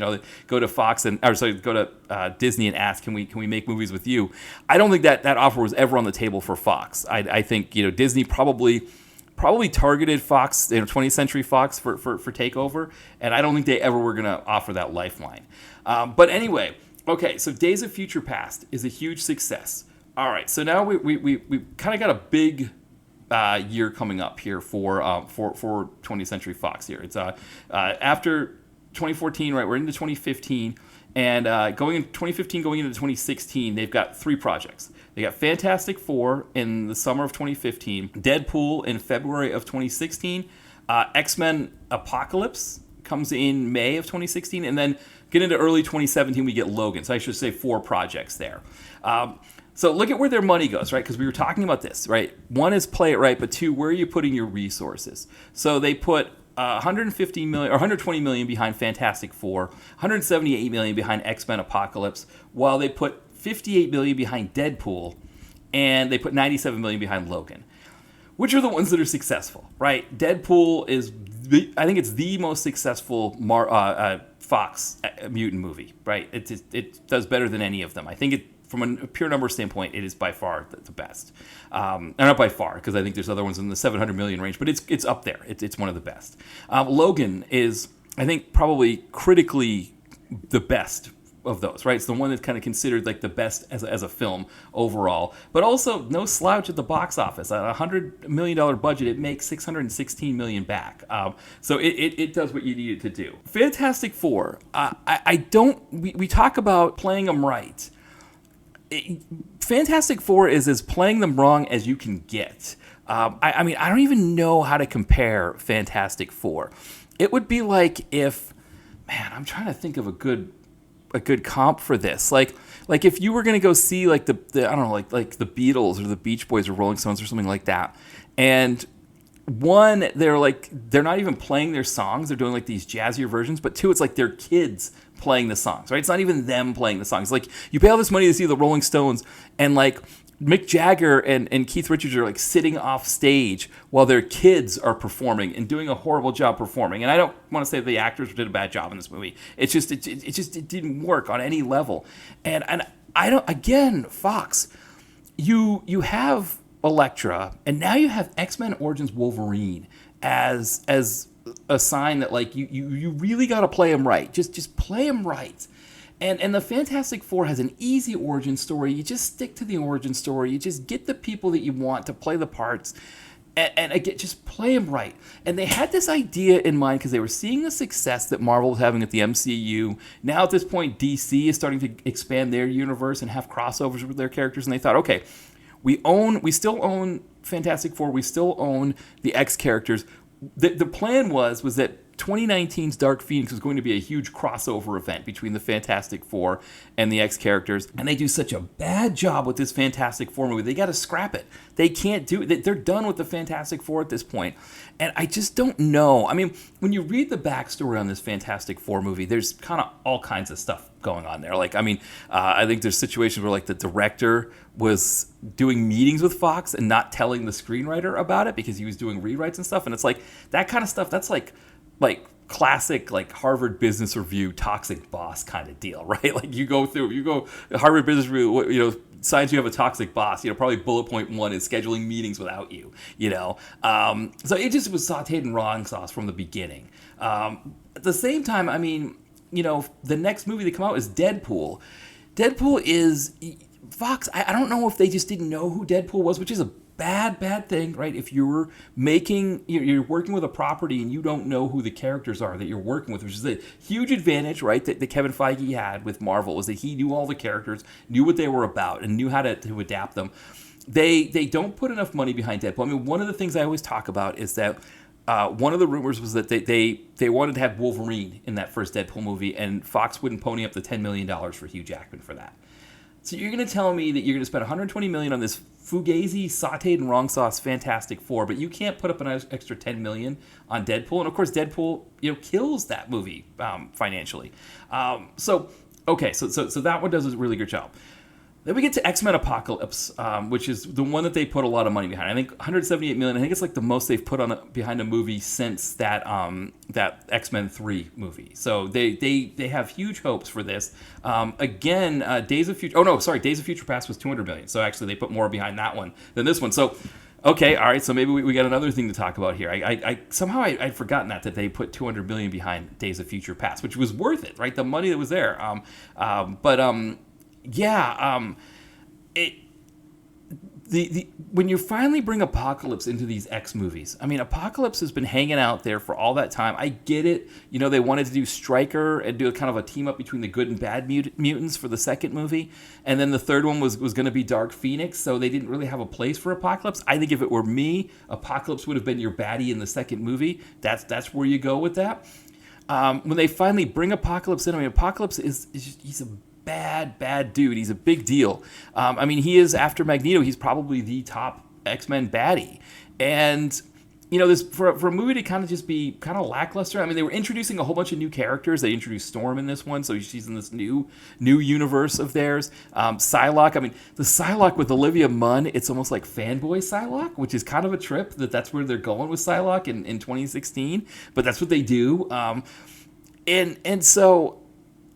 Go to Disney and ask, can we make movies with you? I don't think that offer was ever on the table for Fox. I think Disney probably targeted Fox, 20th Century Fox for takeover, and I don't think they ever were going to offer that lifeline. But anyway, okay, so Days of Future Past is a huge success. All right, so now we kind of got a big year coming up here for 20th Century Fox here. It's after 2014, right? We're into 2015, and going into 2015, going into 2016, they've got 3 projects. They got Fantastic Four in the summer of 2015, Deadpool in February of 2016, X-Men Apocalypse comes in May of 2016, and then get into early 2017, we get Logan. So I should say 4 projects there. So look at where their money goes, right? Because we were talking about this, right? 1 is play it right, but 2, where are you putting your resources? So they put $150 million or $120 million behind Fantastic Four, $178 million behind X-Men Apocalypse, while they put $58 million behind Deadpool, and they put $97 million behind Logan. Which are the ones that are successful, right? Deadpool is, I think it's the most successful Fox mutant movie, right? It does better than any of them. I think from a pure number standpoint, it is by far the best. And not by far, because I think there's other ones in the 700 million range, but it's up there. It's one of the best. Logan is, I think, probably critically the best of those, right? It's the one that's kind of considered like the best as a film overall, but also no slouch at the box office. At a $100 million budget, it makes $616 million back. So it does what you need it to do. Fantastic Four, we talk about playing them right. Fantastic Four is as playing them wrong as you can get. I mean, I don't even know how to compare Fantastic Four. It would be like if, I'm trying to think of a good comp for this. Like if you were going to go see like the I don't know, like the Beatles or the Beach Boys or Rolling Stones or something like that. And 1, they're not even playing their songs. They're doing like these jazzier versions. But 2, it's like their kids playing the songs, right? It's not even them playing the songs. Like you pay all this money to see the Rolling Stones, and like Mick Jagger and Keith Richards are like sitting off stage while their kids are performing and doing a horrible job performing. And I don't want to say the actors did a bad job in this movie. It didn't work on any level. And I don't, again, Fox, you have Elektra, and now you have X-Men Origins Wolverine as a sign that like you really got to play him right. Just play him right. And the Fantastic Four has an easy origin story. You just stick to the origin story. You just get the people that you want to play the parts, and again, just play them right. And they had this idea in mind because they were seeing the success that Marvel was having at the MCU. Now at this point, DC is starting to expand their universe and have crossovers with their characters. And they thought, okay, we still own Fantastic Four. We still own the X characters. The plan was that 2019's Dark Phoenix was going to be a huge crossover event between the Fantastic Four and the X characters, and they do such a bad job with this Fantastic Four movie. They got to scrap it. They can't do it. They're done with the Fantastic Four at this point. And I just don't know. I mean, when you read the backstory on this Fantastic Four movie, there's kind of all kinds of stuff going on there. Like, I mean, I think there's situations where, like, the director was doing meetings with Fox and not telling the screenwriter about it because he was doing rewrites and stuff. And it's like, that kind of stuff, that's like classic, like, Harvard Business Review toxic boss kind of deal, right? Like, you go Harvard Business Review, you know, signs you have a toxic boss, you know, probably bullet point one is scheduling meetings without you, you know. So it just was sauteed in wrong sauce from the beginning. At the same time, I mean, you know, the next movie that come out is Deadpool. Deadpool is Fox. I don't know if they just didn't know who Deadpool was, which is a bad thing, right? If you're working with a property and you don't know who the characters are that you're working with, which is a huge advantage, right? That Kevin Feige had with Marvel, is that he knew all the characters, knew what they were about, and knew how to adapt them. They don't put enough money behind Deadpool. I mean, one of the things I always talk about is that one of the rumors was that they wanted to have Wolverine in that first Deadpool movie, and Fox wouldn't pony up the $10 million for Hugh Jackman for that. So you're going to tell me that you're going to spend $120 million on this fugazi, sauteed in wrong sauce Fantastic Four, but you can't put up an extra $10 million on Deadpool? And of course, Deadpool, you know, kills that movie financially. So that one does a really good job. Then we get to X-Men Apocalypse, which is the one that they put a lot of money behind. I think $178 million. I think it's like the most they've put behind a movie since that X-Men 3 movie. So they have huge hopes for this. Days of Future Past was $200 million. So actually they put more behind that one than this one. So okay, all right. So maybe we got another thing to talk about here. I somehow I'd forgotten that they put $200 million behind Days of Future Past, which was worth it, right? The money that was there. When you finally bring Apocalypse into these X movies, I mean, Apocalypse has been hanging out there for all that time. I get it. You know, they wanted to do Stryker and do a kind of a team up between the good and bad mutants for the second movie. And then the third one was going to be Dark Phoenix, so they didn't really have a place for Apocalypse. I think if it were me, Apocalypse would have been your baddie in the second movie. That's where you go with that. When they finally bring Apocalypse in, I mean, Apocalypse he's a bad dude. He's a big deal. I mean, he is, after Magneto, he's probably the top X-Men baddie. And, you know, this for a movie to kind of just be kind of lackluster. I mean, they were introducing a whole bunch of new characters. They introduced Storm in this one, so she's in this new universe of theirs. Psylocke, I mean, the Psylocke with Olivia Munn, it's almost like fanboy Psylocke, which is kind of a trip that's where they're going with Psylocke in 2016. But that's what they do. And so,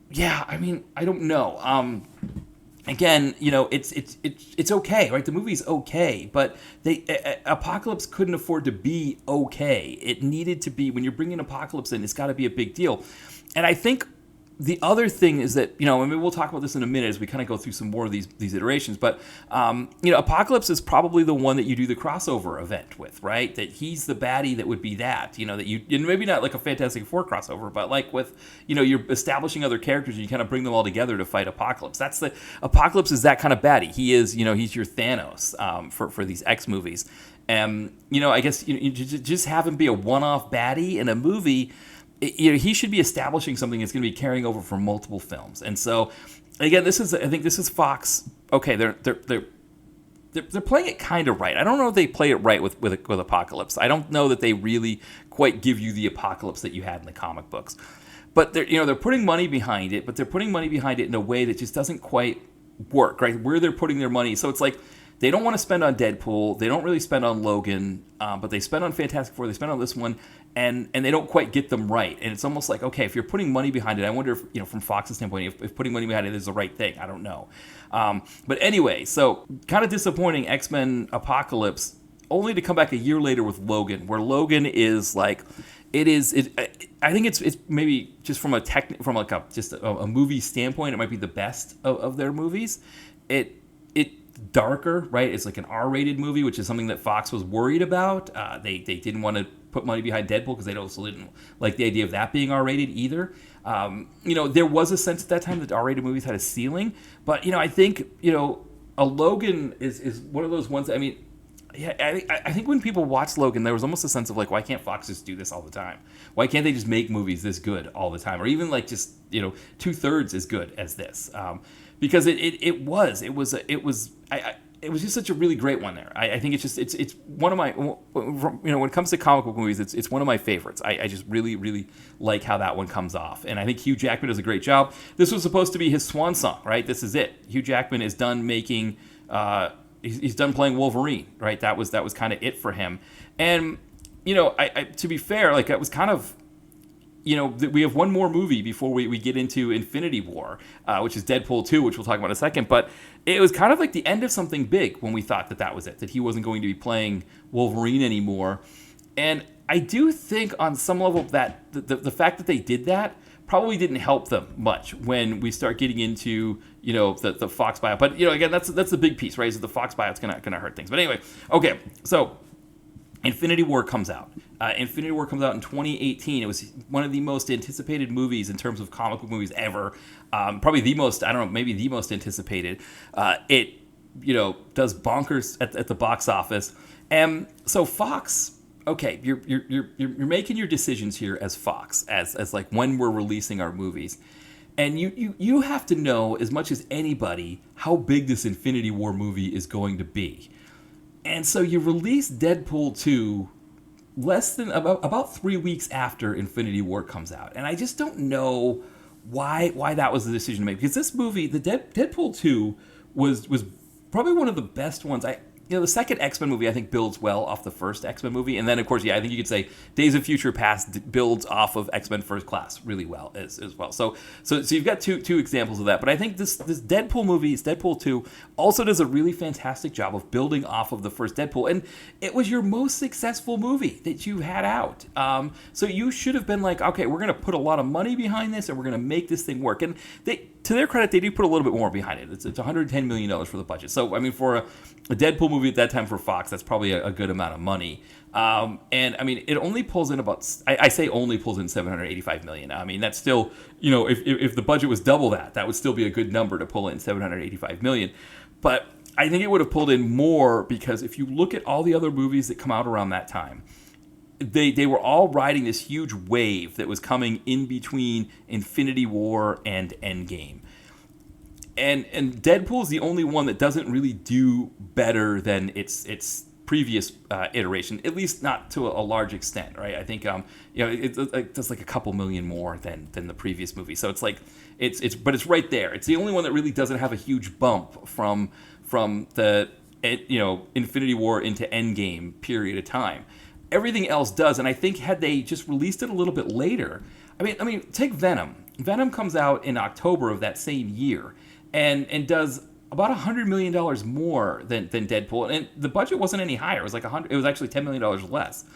yeah, I mean, I don't know. Again, you know, it's okay, right? The movie's okay, but Apocalypse couldn't afford to be okay. It needed to be, when you're bringing Apocalypse in, it's got to be a big deal. And I think the other thing is that, you know, I mean, we'll talk about this in a minute as we kind of go through some more of these iterations, but, you know, Apocalypse is probably the one that you do the crossover event with, right? That he's the baddie that would be that, you know, that maybe not like a Fantastic Four crossover, but like with, you know, you're establishing other characters and you kind of bring them all together to fight Apocalypse. Apocalypse is that kind of baddie. He is, you know, he's your Thanos for these X movies. And, you know, I guess you just have him be a one-off baddie in a movie. You know, he should be establishing something that's going to be carrying over from multiple films. And so, again, I think this is Fox. Okay, they're playing it kind of right. I don't know if they play it right with Apocalypse. I don't know that they really quite give you the Apocalypse that you had in the comic books. But they're putting money behind it, but they're putting money behind it in a way that just doesn't quite work, right? Where they're putting their money. So it's like, they don't want to spend on Deadpool. They don't really spend on Logan, but they spend on Fantastic Four. They spend on this one, and they don't quite get them right. And it's almost like, okay, if you're putting money behind it, I wonder if, you know, from Fox's standpoint, if putting money behind it is the right thing. I don't know. But anyway, so kind of disappointing X-Men Apocalypse, only to come back a year later with Logan, where Logan is like, I think it's maybe just from a movie standpoint, it might be the best of their movies. It's darker, right? It's like an R-rated movie, which is something that Fox was worried about. They didn't want to put money behind Deadpool because they also didn't like the idea of that being R-rated either. You know, there was a sense at that time that R-rated movies had a ceiling, but, you know, I think, you know, a Logan is one of those ones. I mean, Yeah, I think when people watched Logan, there was almost a sense of like, why can't Fox just do this all the time? Why can't they just make movies this good all the time, or even like just 2/3 as good as this? Because it was just such a really great one there. I think it's one of my when it comes to comic book movies, it's one of my favorites. I just really like how that one comes off, and I think Hugh Jackman does a great job. This was supposed to be his swan song, right? This is it. Hugh Jackman is done making. He's done playing Wolverine, right? That was kind of it for him. And to be fair, like it was kind of. We have one more movie before we get into Infinity War, which is Deadpool 2, which we'll talk about in a second. But it was kind of like the end of something big when we thought that was it, that he wasn't going to be playing Wolverine anymore. And I do think on some level that the fact that they did that probably didn't help them much when we start getting into the Fox buyout. But again, that's the big piece, right? Is that the Fox buyout's gonna hurt things. But anyway, okay, so Infinity War comes out. Infinity War comes out in 2018. It was one of the most anticipated movies in terms of comic book movies ever. Probably the most, I don't know, maybe the most anticipated. It does bonkers at the box office. And so Fox, okay, you're making your decisions here as Fox, as like when we're releasing our movies. And you have to know as much as anybody how big this Infinity War movie is going to be. And so you release Deadpool 2 less than about 3 weeks after Infinity War comes out. And I just don't know why that was the decision to make. Because this movie, the Deadpool 2, was probably one of the best ones. The second X-Men movie, I think, builds well off the first X-Men movie. And then, of course, I think you could say Days of Future Past builds off of X-Men First Class really well as well. So you've got two examples of that. But I think this Deadpool movie, Deadpool 2, also does a really fantastic job of building off of the first Deadpool. And it was your most successful movie that you had out. So you should have been like, okay, we're going to put a lot of money behind this and we're going to make this thing work. And to their credit, they do put a little bit more behind it. It's $110 million for the budget. So, I mean, for a Deadpool movie at that time for Fox, that's probably a good amount of money. And, I mean, it only pulls in about, I say only pulls in $785 million. I mean, that's still, if the budget was double that would still be a good number to pull in $785 million. But I think it would have pulled in more because if you look at all the other movies that come out around that time, they were all riding this huge wave that was coming in between Infinity War and Endgame. And Deadpool is the only one that doesn't really do better than its previous iteration, at least not to a large extent, right? I think it does like a couple million more than the previous movie. So it's like but it's right there. It's the only one that really doesn't have a huge bump from the Infinity War into Endgame period of time. Everything else does, and I think had they just released it a little bit later, I mean, take Venom. Venom comes out in October of that same year, and does about $100 million more than Deadpool, and the budget wasn't any higher. It was like $100. It was actually $10 million less.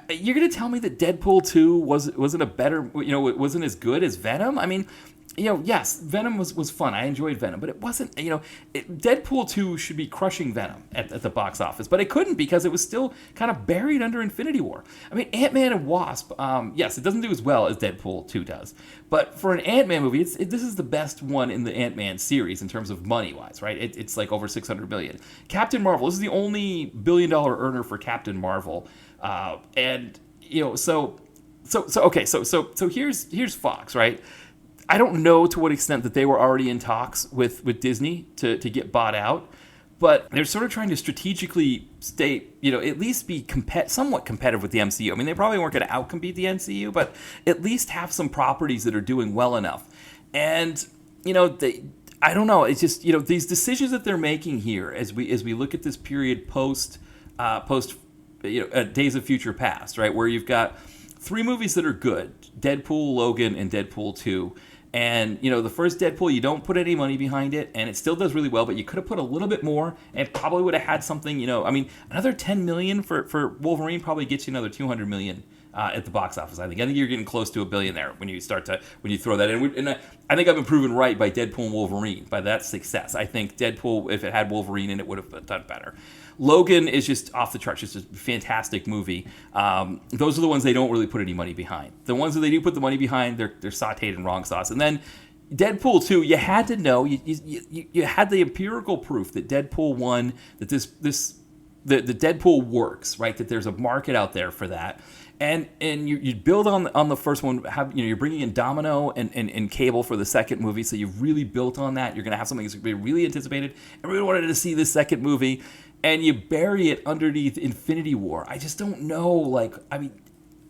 You're gonna tell me that Deadpool 2 wasn't a better, it wasn't as good as Venom? I mean, yes, Venom was fun. I enjoyed Venom, but it wasn't, Deadpool 2 should be crushing Venom at the box office, but it couldn't because it was still kind of buried under Infinity War. I mean, Ant-Man and Wasp, yes, it doesn't do as well as Deadpool 2 does, but for an Ant-Man movie, this is the best one in the Ant-Man series in terms of money-wise, right? It's like over $600 million. Captain Marvel, this is the only billion-dollar earner for Captain Marvel, and, so here's Fox, right? I don't know to what extent that they were already in talks with Disney to get bought out, but they're sort of trying to strategically stay, at least be somewhat competitive with the MCU. I mean, they probably weren't going to outcompete the MCU, but at least have some properties that are doing well enough. And, I don't know. It's just, these decisions that they're making here as we look at this period post Days of Future Past, right, where you've got 3 movies that are good, Deadpool, Logan, and Deadpool 2. And, the first Deadpool, you don't put any money behind it, and it still does really well, but you could have put a little bit more, and it probably would have had something, another $10 million for Wolverine probably gets you another $200 million at the box office. I think you're getting close to $1 billion there when you throw that in. And I think I've been proven right by Deadpool and Wolverine, by that success. I think Deadpool, if it had Wolverine in it, would have done better. Logan is just off the charts, just a fantastic movie. Those are the ones they don't really put any money behind. The ones that they do put the money behind, they're sauteed in wrong sauce. And then Deadpool 2, you had to know, you had the empirical proof that Deadpool 1, that this the Deadpool works, right? That there's a market out there for that. And you build on the first one. You're bringing in Domino and Cable for the second movie, so you've really built on that. You're going to have something that's going to be really anticipated. Everyone wanted to see this second movie, and you bury it underneath Infinity War. I just don't know.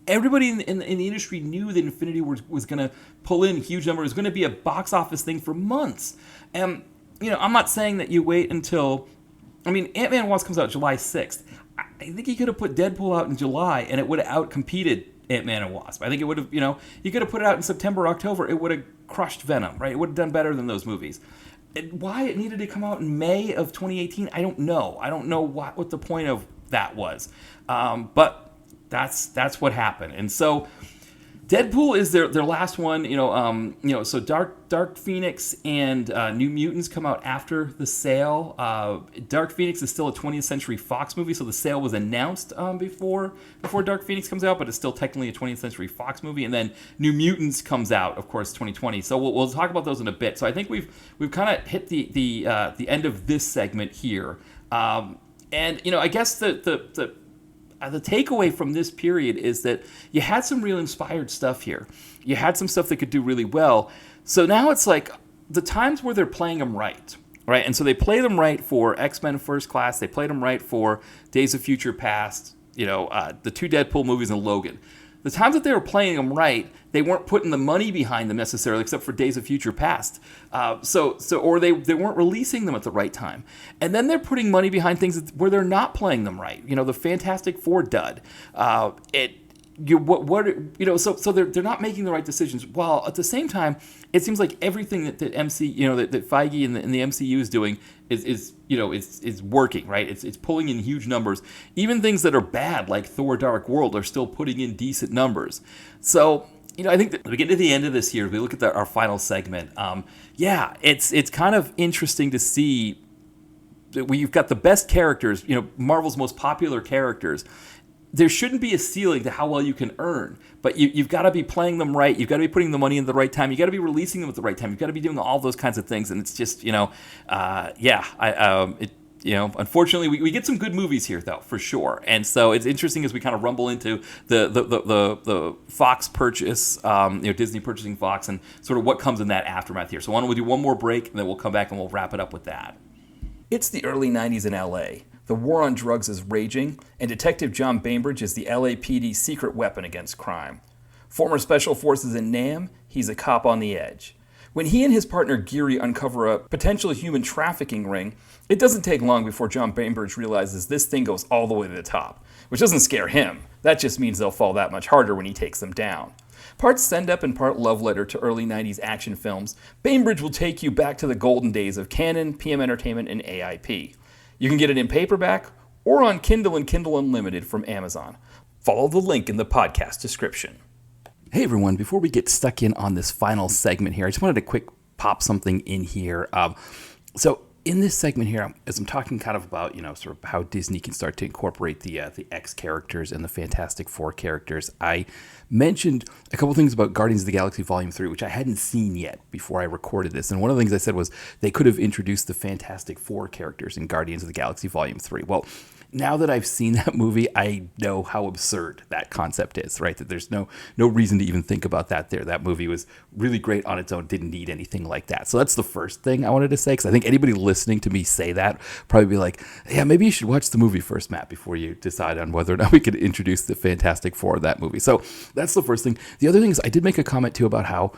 Everybody in the industry knew that Infinity War was going to pull in huge numbers. It was going to be a box office thing for months. And I'm not saying that you wait until. Ant-Man and Wasp comes out July 6th. I think he could have put Deadpool out in July, and it would have outcompeted Ant-Man and Wasp. I think it would have, you could have put it out in September, October. It would have crushed Venom, right? It would have done better than those movies. And why it needed to come out in May of 2018, I don't know. I don't know what the point of that was. But that's what happened. And so Deadpool is their last one, so Dark Phoenix and New Mutants come out after the sale. Dark Phoenix is still a 20th Century Fox movie, so the sale was announced before Dark Phoenix comes out, but it's still technically a 20th Century Fox movie. And then New Mutants comes out, of course, 2020. So we'll talk about those in a bit. So I think we've kind of hit the end of this segment here. I guess the takeaway from this period is that you had some real inspired stuff here. You had some stuff that could do really well. So now it's like the times where they're playing them right? And so they play them right for X-Men First Class. They played them right for Days of Future Past, the two Deadpool movies and Logan. The times that they were playing them right, they weren't putting the money behind them necessarily, except for Days of Future Past. Or they weren't releasing them at the right time. And then they're putting money behind things where they're not playing them right. The Fantastic Four dud. So they're not making the right decisions. While at the same time, it seems like everything that that Feige and the MCU is doing is working, right? It's pulling in huge numbers. Even things that are bad, like Thor: Dark World, are still putting in decent numbers. So I think that we get to the end of this year, we look at our final segment. It's kind of interesting to see that you've got the best characters, Marvel's most popular characters. There shouldn't be a ceiling to how well you can earn, but you've got to be playing them right. You've got to be putting the money in the right time. You've got to be releasing them at the right time. You've got to be doing all those kinds of things. And it's just, unfortunately, we get some good movies here, though, for sure. And so it's interesting as we kind of rumble into the Fox purchase, Disney purchasing Fox, and sort of what comes in that aftermath here. So why don't we do one more break, and then we'll come back and we'll wrap it up with that. It's the early 90s in L.A. The war on drugs is raging, and Detective John Bainbridge is the LAPD's secret weapon against crime. Former Special Forces in Nam, he's a cop on the edge. When he and his partner Geary uncover a potential human trafficking ring, it doesn't take long before John Bainbridge realizes this thing goes all the way to the top, which doesn't scare him. That just means they'll fall that much harder when he takes them down. Part send-up and part love letter to early 90s action films, Bainbridge will take you back to the golden days of Canon, PM Entertainment, and AIP. You can get it in paperback or on Kindle and Kindle Unlimited from Amazon. Follow the link in the podcast description. Hey everyone, before we get stuck in on this final segment here, I just wanted to quick pop something in here. So in this segment here, as I'm talking kind of about, sort of how Disney can start to incorporate the X characters and the Fantastic Four characters, I mentioned a couple things about Guardians of the Galaxy Volume 3, which I hadn't seen yet before I recorded this. And one of the things I said was they could have introduced the Fantastic Four characters in Guardians of the Galaxy Volume 3. Well, now that I've seen that movie, I know how absurd that concept is, right? That there's no reason to even think about that there. That movie was really great on its own, didn't need anything like that. So that's the first thing I wanted to say, because I think anybody listening to me say that probably be like, yeah, maybe you should watch the movie first, Matt, before you decide on whether or not we could introduce the Fantastic Four in that movie. So that's the first thing. The other thing is I did make a comment, too, about how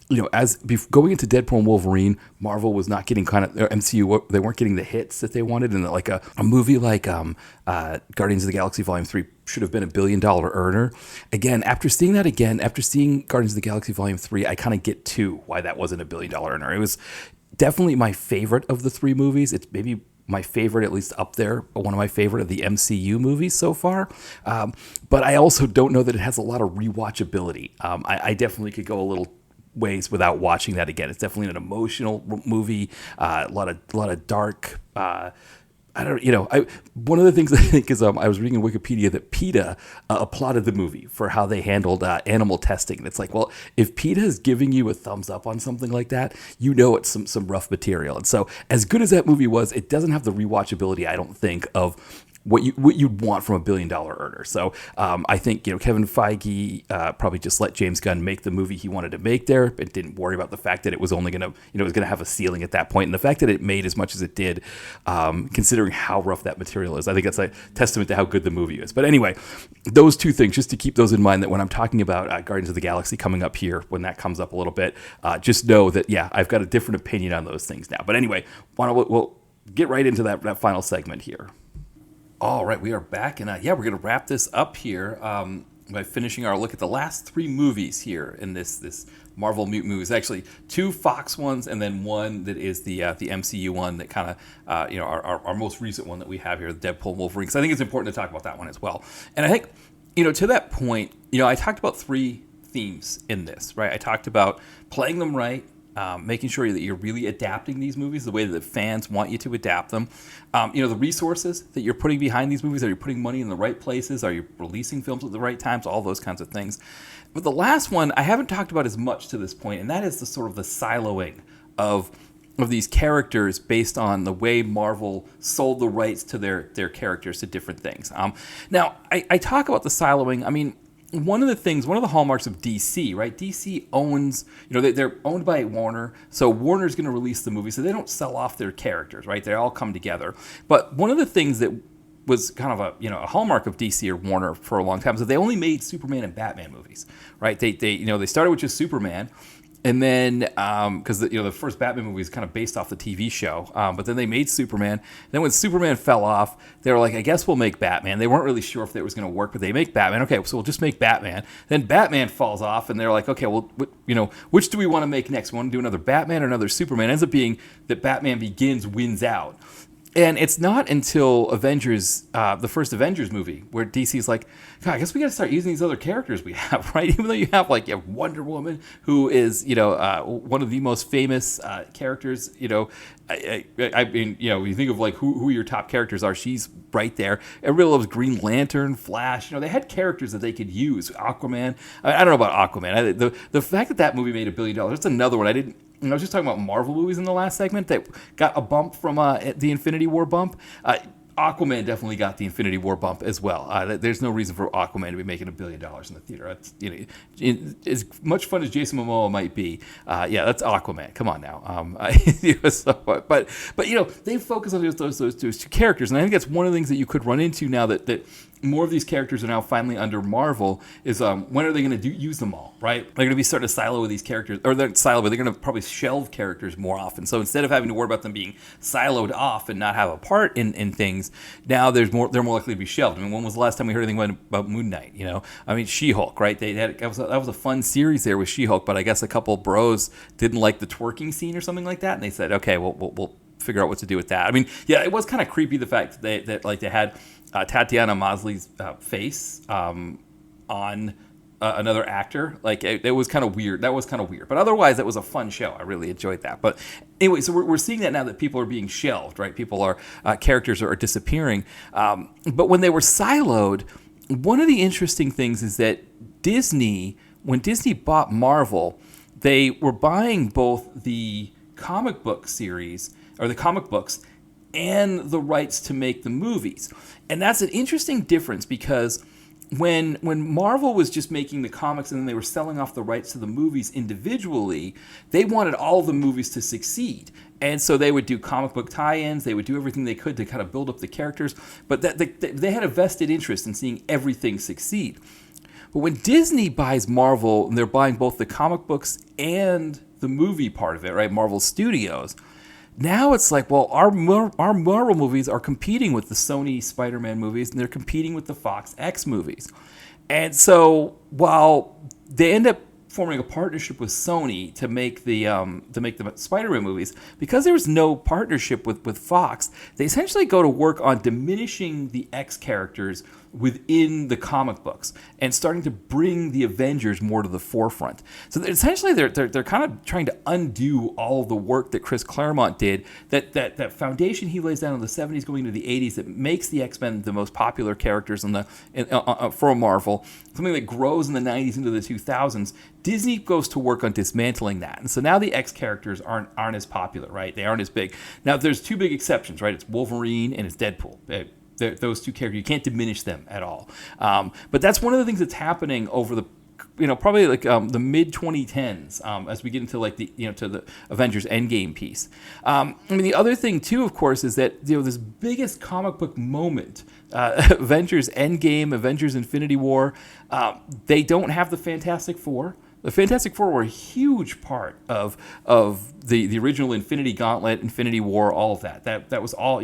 going into Deadpool and Wolverine, Marvel was not getting MCU, they weren't getting the hits that they wanted. And like a movie like Guardians of the Galaxy Volume 3 should have been $1 billion earner. Again, after seeing Guardians of the Galaxy Volume 3, I kind of get to why that wasn't $1 billion earner. It was definitely my favorite of the three movies. It's maybe my favorite, at least up there, one of my favorite of the MCU movies so far. But I also don't know that it has a lot of rewatchability. I definitely could go a little ways without watching that again. It's definitely an emotional movie, a lot of dark I don't, one of the things I think is I was reading in Wikipedia that PETA applauded the movie for how they handled animal testing. And it's like, well, if PETA is giving you a thumbs up on something like that, it's some rough material. And so, as good as that movie was, it doesn't have the rewatchability, I don't think, of what you'd want from a $1 billion earner. So I think Kevin Feige probably just let James Gunn make the movie he wanted to make there, and didn't worry about the fact that it was only gonna it was gonna have a ceiling at that point. And the fact that it made as much as it did, considering how rough that material is, I think that's a testament to how good the movie is. But anyway, those two things, just to keep those in mind, that when I'm talking about Guardians of the Galaxy coming up here, when that comes up a little bit, just know that I've got a different opinion on those things now. But anyway, we'll get right into that final segment here. All right, we are back, and we're going to wrap this up here by finishing our look at the last 3 movies here in this Marvel Mutant movies. Actually, 2 Fox ones, and then one that is the MCU one that kind of our most recent one that we have here, the Deadpool and Wolverine. Because I think it's important to talk about that one as well. And I think to that point, I talked about 3 themes in this, right? I talked about playing them right. Making sure that you're really adapting these movies the way that the fans want you to adapt them. The resources that you're putting behind these movies. Are you putting money in the right places? Are you releasing films at the right times? All those kinds of things. But the last one I haven't talked about as much to this point, and that is the sort of the siloing of these characters based on the way Marvel sold the rights to their characters to different things. Now, I talk about the siloing. I mean, one of the hallmarks of DC, right? DC owns, they're owned by Warner, so Warner's going to release the movie, so they don't sell off their characters, right? They all come together. But one of the things that was kind of a hallmark of DC or Warner for a long time is that they only made Superman and Batman movies, right? They started with just Superman. And then, because the first Batman movie is kind of based off the TV show, but then they made Superman. Then when Superman fell off, they were like, I guess we'll make Batman. They weren't really sure if that was going to work, but they make Batman. Okay, so we'll just make Batman. Then Batman falls off, and they're like, okay, well, which do we want to make next? We want to do another Batman or another Superman? It ends up being that Batman Begins wins out. And it's not until Avengers, the first Avengers movie, where DC's like, God, I guess we got to start using these other characters we have, right? Even though you have Wonder Woman, who is one of the most famous characters. I mean, you think of who your top characters are. She's right there. Everybody loves Green Lantern, Flash. They had characters that they could use. Aquaman. I don't know about Aquaman. The fact that movie made $1 billion. That's another one I didn't. I was just talking about Marvel movies in the last segment that got a bump from the Infinity War bump. Aquaman definitely got the Infinity War bump as well. There's no reason for Aquaman to be making $1 billion in the theater. That's, as much fun as Jason Momoa might be, that's Aquaman. Come on now. But they focus on those two characters, and I think that's one of the things that you could run into now that more of these characters are now finally under Marvel. Is when are they going to use them all? Right? They're going to be starting to silo with these characters, or they're siloed, but they're going to probably shelve characters more often. So instead of having to worry about them being siloed off and not have a part in things, now they're more likely to be shelved. I mean, when was the last time we heard anything about Moon Knight? I mean, She-Hulk, right? That was a fun series there with She-Hulk, but I guess a couple bros didn't like the twerking scene or something like that, and they said, okay, we'll figure out what to do with that. I mean, it was kind of creepy the fact that they had Tatiana Maslany's face on another actor. It was kind of weird. That was kind of weird. But otherwise, it was a fun show. I really enjoyed that. But anyway, so we're seeing that now that people are being shelved, right? People are characters are disappearing. But when they were siloed, one of the interesting things is that when Disney bought Marvel, they were buying both the comic book series or the comic books and the rights to make the movies. And that's an interesting difference because when Marvel was just making the comics and then they were selling off the rights to the movies individually, they wanted all the movies to succeed. And so they would do comic book tie-ins, they would do everything they could to kind of build up the characters, but they had a vested interest in seeing everything succeed. But when Disney buys Marvel, and they're buying both the comic books and the movie part of it, right, Marvel Studios, now it's like, well, our Marvel movies are competing with the Sony Spider-Man movies, and they're competing with the Fox X movies. And so while they end up forming a partnership with Sony to make the Spider-Man movies, because there was no partnership with Fox, they essentially go to work on diminishing the X characters within the comic books and starting to bring the Avengers more to the forefront. So essentially, they're kind of trying to undo all of the work that Chris Claremont did. That foundation he lays down in the 70s, going into the 80s, that makes the X-Men the most popular characters for Marvel. Something that grows in the 90s into the 2000s. Disney goes to work on dismantling that, and so now the X characters aren't as popular, right? They aren't as big. Now there's two big exceptions, right? It's Wolverine and it's Deadpool. Those two characters, you can't diminish them at all. But that's one of the things that's happening over the, probably like the mid 2010s, as we get into like to the Avengers Endgame piece. I mean, the other thing too, of course, is that this biggest comic book moment, Avengers Endgame, Avengers Infinity War, they don't have the Fantastic Four. The Fantastic Four were a huge part of the original Infinity Gauntlet, Infinity War, all of that. That was all,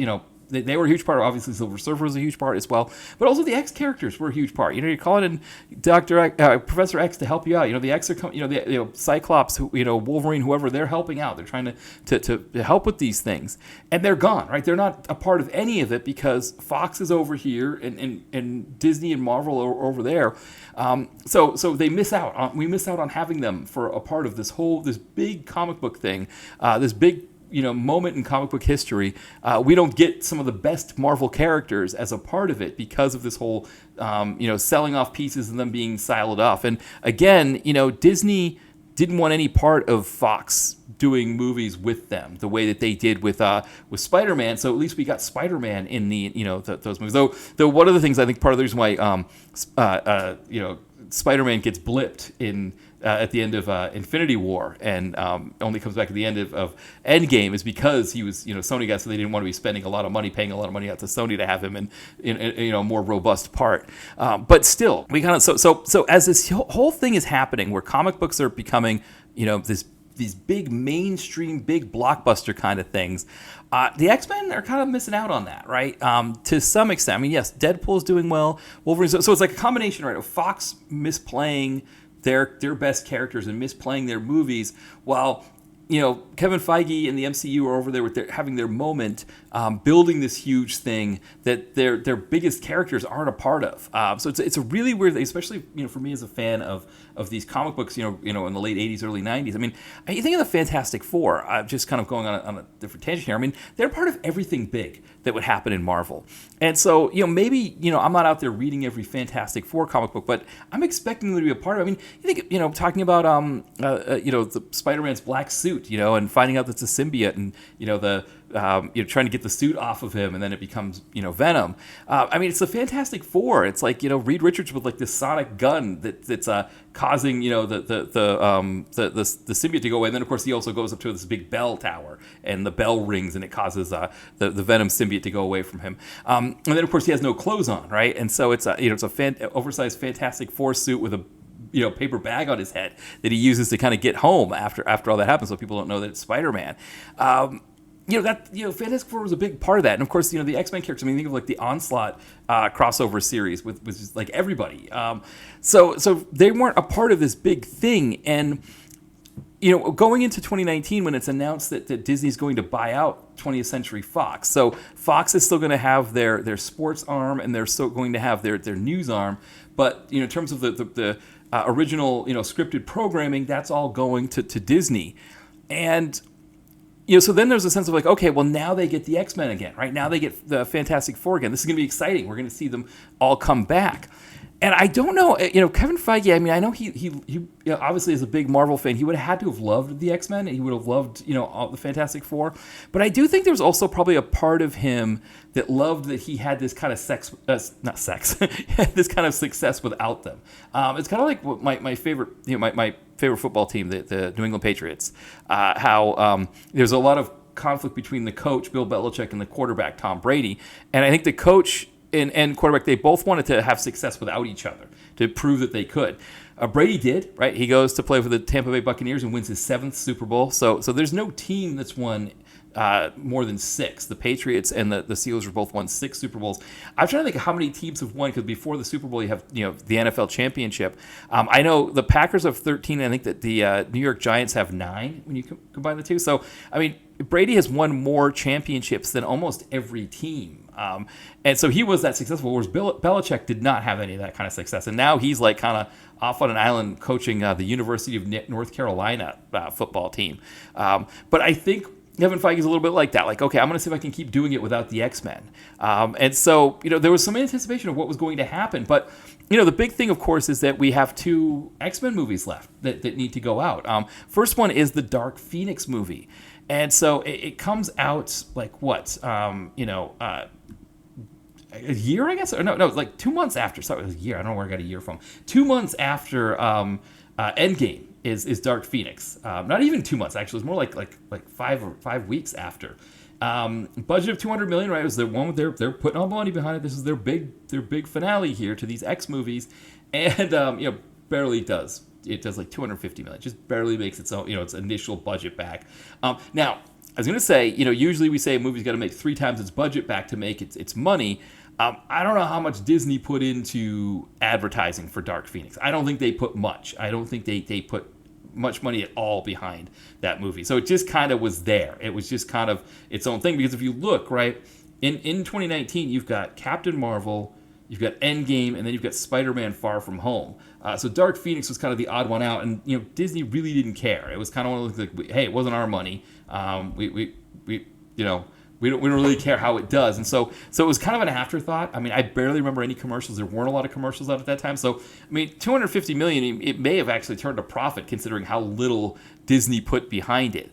they were a huge part. Obviously, Silver Surfer was a huge part as well. But also the X characters were a huge part. You're calling in Professor X to help you out. The X are coming. Cyclops, Wolverine, whoever, they're helping out. They're trying to help with these things, and they're gone. Right? They're not a part of any of it because Fox is over here and Disney and Marvel are over there. So they miss out. We miss out on having them for a part of this big comic book thing. This big moment in comic book history. We don't get some of the best Marvel characters as a part of it because of this whole, selling off pieces and them being siloed off. And again, Disney didn't want any part of Fox doing movies with them the way that they did with Spider-Man. So at least we got Spider-Man in those movies. Though one of the things I think part of the reason why Spider-Man gets blipped in at the end of Infinity War and only comes back at the end of Endgame is because he was, Sony got, so they didn't want to be spending a lot of money, paying a lot of money out to Sony to have him in a more robust part. But still, we kind of so as this whole thing is happening, where comic books are becoming, these big mainstream, big blockbuster kind of things. The X-Men are kind of missing out on that, right? To some extent. I mean, yes, Deadpool's doing well. Wolverine. So it's like a combination, right, of Fox misplaying their best characters and misplaying their movies, while Kevin Feige and the MCU are over there having their moment, building this huge thing that their biggest characters aren't a part of. So it's a really weird thing, especially for me as a fan of these comic books, in the late 80s, early 90s. I mean, you think of the Fantastic Four, just kind of going on a different tangent here. I mean, they're part of everything big that would happen in Marvel. And so, maybe, I'm not out there reading every Fantastic Four comic book, but I'm expecting them to be a part of it. I mean, you think, talking about, the Spider-Man's black suit, and finding out that's a symbiote and, trying to get the suit off of him, and then it becomes, Venom. I mean, it's the Fantastic Four. It's like, Reed Richards with like this sonic gun that's causing, the symbiote to go away. And then, of course, he also goes up to this big bell tower, and the bell rings, and it causes the Venom symbiote to go away from him. And then, of course, he has no clothes on, right? And so it's a oversized Fantastic Four suit with a paper bag on his head that he uses to kind of get home after all that happens, so people don't know that it's Spider-Man. Fantastic Four was a big part of that, and of course, the X-Men characters. I mean, think of like the Onslaught crossover series with just like everybody. So they weren't a part of this big thing, and going into 2019 when it's announced that Disney's going to buy out 20th Century Fox, so Fox is still going to have their sports arm, and they're still going to have their news arm, but in terms of the original scripted programming, that's all going to Disney, and. So then there's a sense of like, okay, well, now they get the X-Men again, right? Now they get the Fantastic Four again. This is going to be exciting. We're going to see them all come back. And I don't know, Kevin Feige, I mean, I know he obviously is a big Marvel fan. He would have had to have loved the X-Men. He would have loved, all the Fantastic Four. But I do think there's also probably a part of him that loved that he had this kind of this kind of success without them. It's kind of like my favorite, my favorite football team, the New England Patriots, how there's a lot of conflict between the coach, Bill Belichick, and the quarterback, Tom Brady. And I think the coach and quarterback, they both wanted to have success without each other to prove that they could. Brady did, right? He goes to play for the Tampa Bay Buccaneers and wins his 7th Super Bowl. So there's no team that's won more than 6. The Patriots and the Steelers have both won 6 Super Bowls. I'm trying to think of how many teams have won, because before the Super Bowl you have the NFL championship. I know the Packers have 13. And I think that the New York Giants have 9 when you combine the two. So I mean, Brady has won more championships than almost every team And so he was that successful, whereas Belichick did not have any of that kind of success. And now he's like kind of off on an island coaching the University of North Carolina football team. But I think Kevin Feige's a little bit like that. Like, okay, I'm going to see if I can keep doing it without the X-Men. And so, there was some anticipation of what was going to happen. But, the big thing, of course, is that we have 2 X-Men movies left that need to go out. First one is the Dark Phoenix movie. And so it comes out like what? A year, I guess? Or no, like 2 months after. Sorry, it was a year. I don't know where I got a year from. 2 months after Endgame is Dark Phoenix. Not even 2 months, actually. It's more like 5 weeks after. Budget of $200 million, right? It was the one where they're putting all the money behind it. This is their big finale here to these X movies, and barely does. It does like $250 million. Just barely makes its own, its initial budget back. Now, I was going to say, usually we say a movie's got to make 3 times its budget back to make its money. I don't know how much Disney put into advertising for Dark Phoenix. I don't think they put much. I don't think they put much money at all behind that movie. So it just kind of was there. It was just kind of its own thing. Because if you look, right, in 2019, you've got Captain Marvel, you've got Endgame, and then you've got Spider-Man Far From Home. So Dark Phoenix was kind of the odd one out. And, Disney really didn't care. It was kind of one of those, like, hey, it wasn't our money. We don't really care how it does. And so it was kind of an afterthought. I mean, I barely remember any commercials. There weren't a lot of commercials out at that time. So, I mean, $250 million, it may have actually turned a profit considering how little Disney put behind it.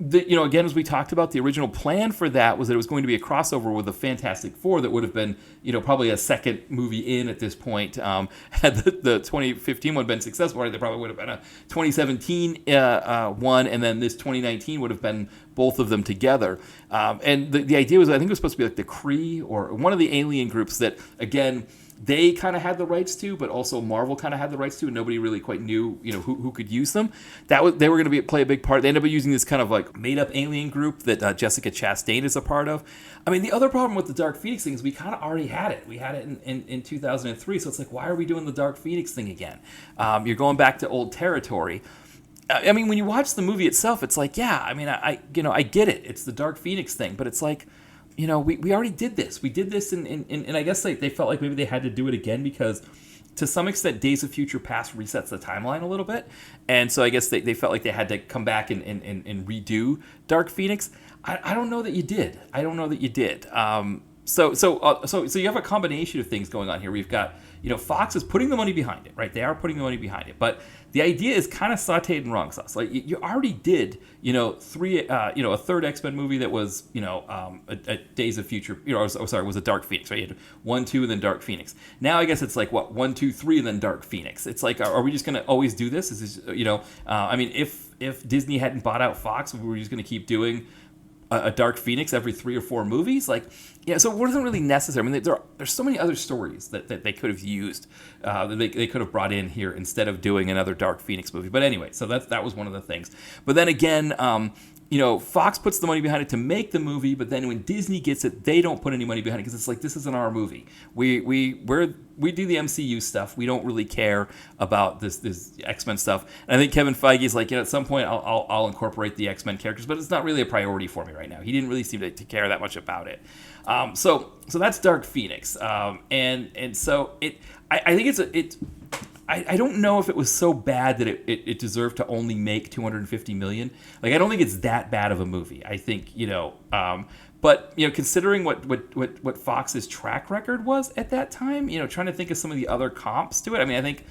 Again, as we talked about, the original plan for that was that it was going to be a crossover with the Fantastic Four that would have been, probably a second movie in at this point. Had the 2015 one been successful, right, there probably would have been a 2017 one, and then this 2019 would have been both of them together. And the idea was, I think it was supposed to be like the Kree or one of the alien groups that, again, they kind of had the rights to, but also Marvel kind of had the rights to, and nobody really quite knew, who could use them. They were going to play a big part. They ended up using this kind of like made-up alien group that Jessica Chastain is a part of. I mean, the other problem with the Dark Phoenix thing is we kind of already had it. We had it in 2003, so it's like, why are we doing the Dark Phoenix thing again? You're going back to old territory. I mean, when you watch the movie itself, it's like, yeah, I mean, I get it. It's the Dark Phoenix thing, but it's like, we already did this. We did this, and I guess they felt like maybe they had to do it again because, to some extent, Days of Future Past resets the timeline a little bit, and so I guess they felt like they had to come back and redo Dark Phoenix. I don't know that you did. So you have a combination of things going on here. We've got, Fox is putting the money behind it, right? They are putting the money behind it, but the idea is kind of sautéed in wrong sauce. Like you already did, a third X-Men movie that was, a Days of Future, was a Dark Phoenix, right? You had 1, 2, and then Dark Phoenix. Now I guess it's like what 1, 2, 3, and then Dark Phoenix. It's like, are we just going to always do this? Is this, I mean, if Disney hadn't bought out Fox, we were just going to keep doing a Dark Phoenix every 3 or 4 movies, so it wasn't really necessary. I mean, there's so many other stories that they could have used, that they could have brought in here instead of doing another Dark Phoenix movie. But anyway, so that was one of the things. But then again, Fox puts the money behind it to make the movie, but then when Disney gets it, they don't put any money behind it because it's like, this isn't our movie. We do the MCU stuff. We don't really care about this X-Men stuff. And I think Kevin Feige is like, at some point I'll incorporate the X-Men characters, but it's not really a priority for me right now. He didn't really seem to care that much about it. So that's Dark Phoenix. And so I think I don't know if it was so bad that it deserved to only make $250 million. Like, I don't think it's that bad of a movie. I think, but, considering what Fox's track record was at that time, trying to think of some of the other comps to it. I mean, I think,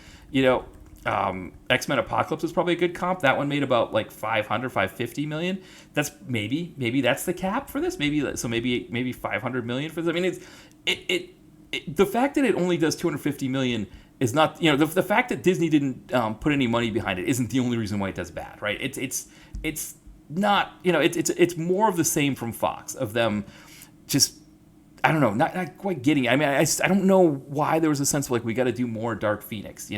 X-Men Apocalypse is probably a good comp. That one made about like $550 million. That's maybe that's the cap for this. Maybe $500 million for this. I mean, the fact that it only does $250 million is not, the fact that Disney didn't put any money behind it isn't the only reason why it does bad, right? It's not, it's more of the same from Fox, of them just, I don't know, not quite getting it. I mean, I don't know why there was a sense of like, we got to do more Dark Phoenix,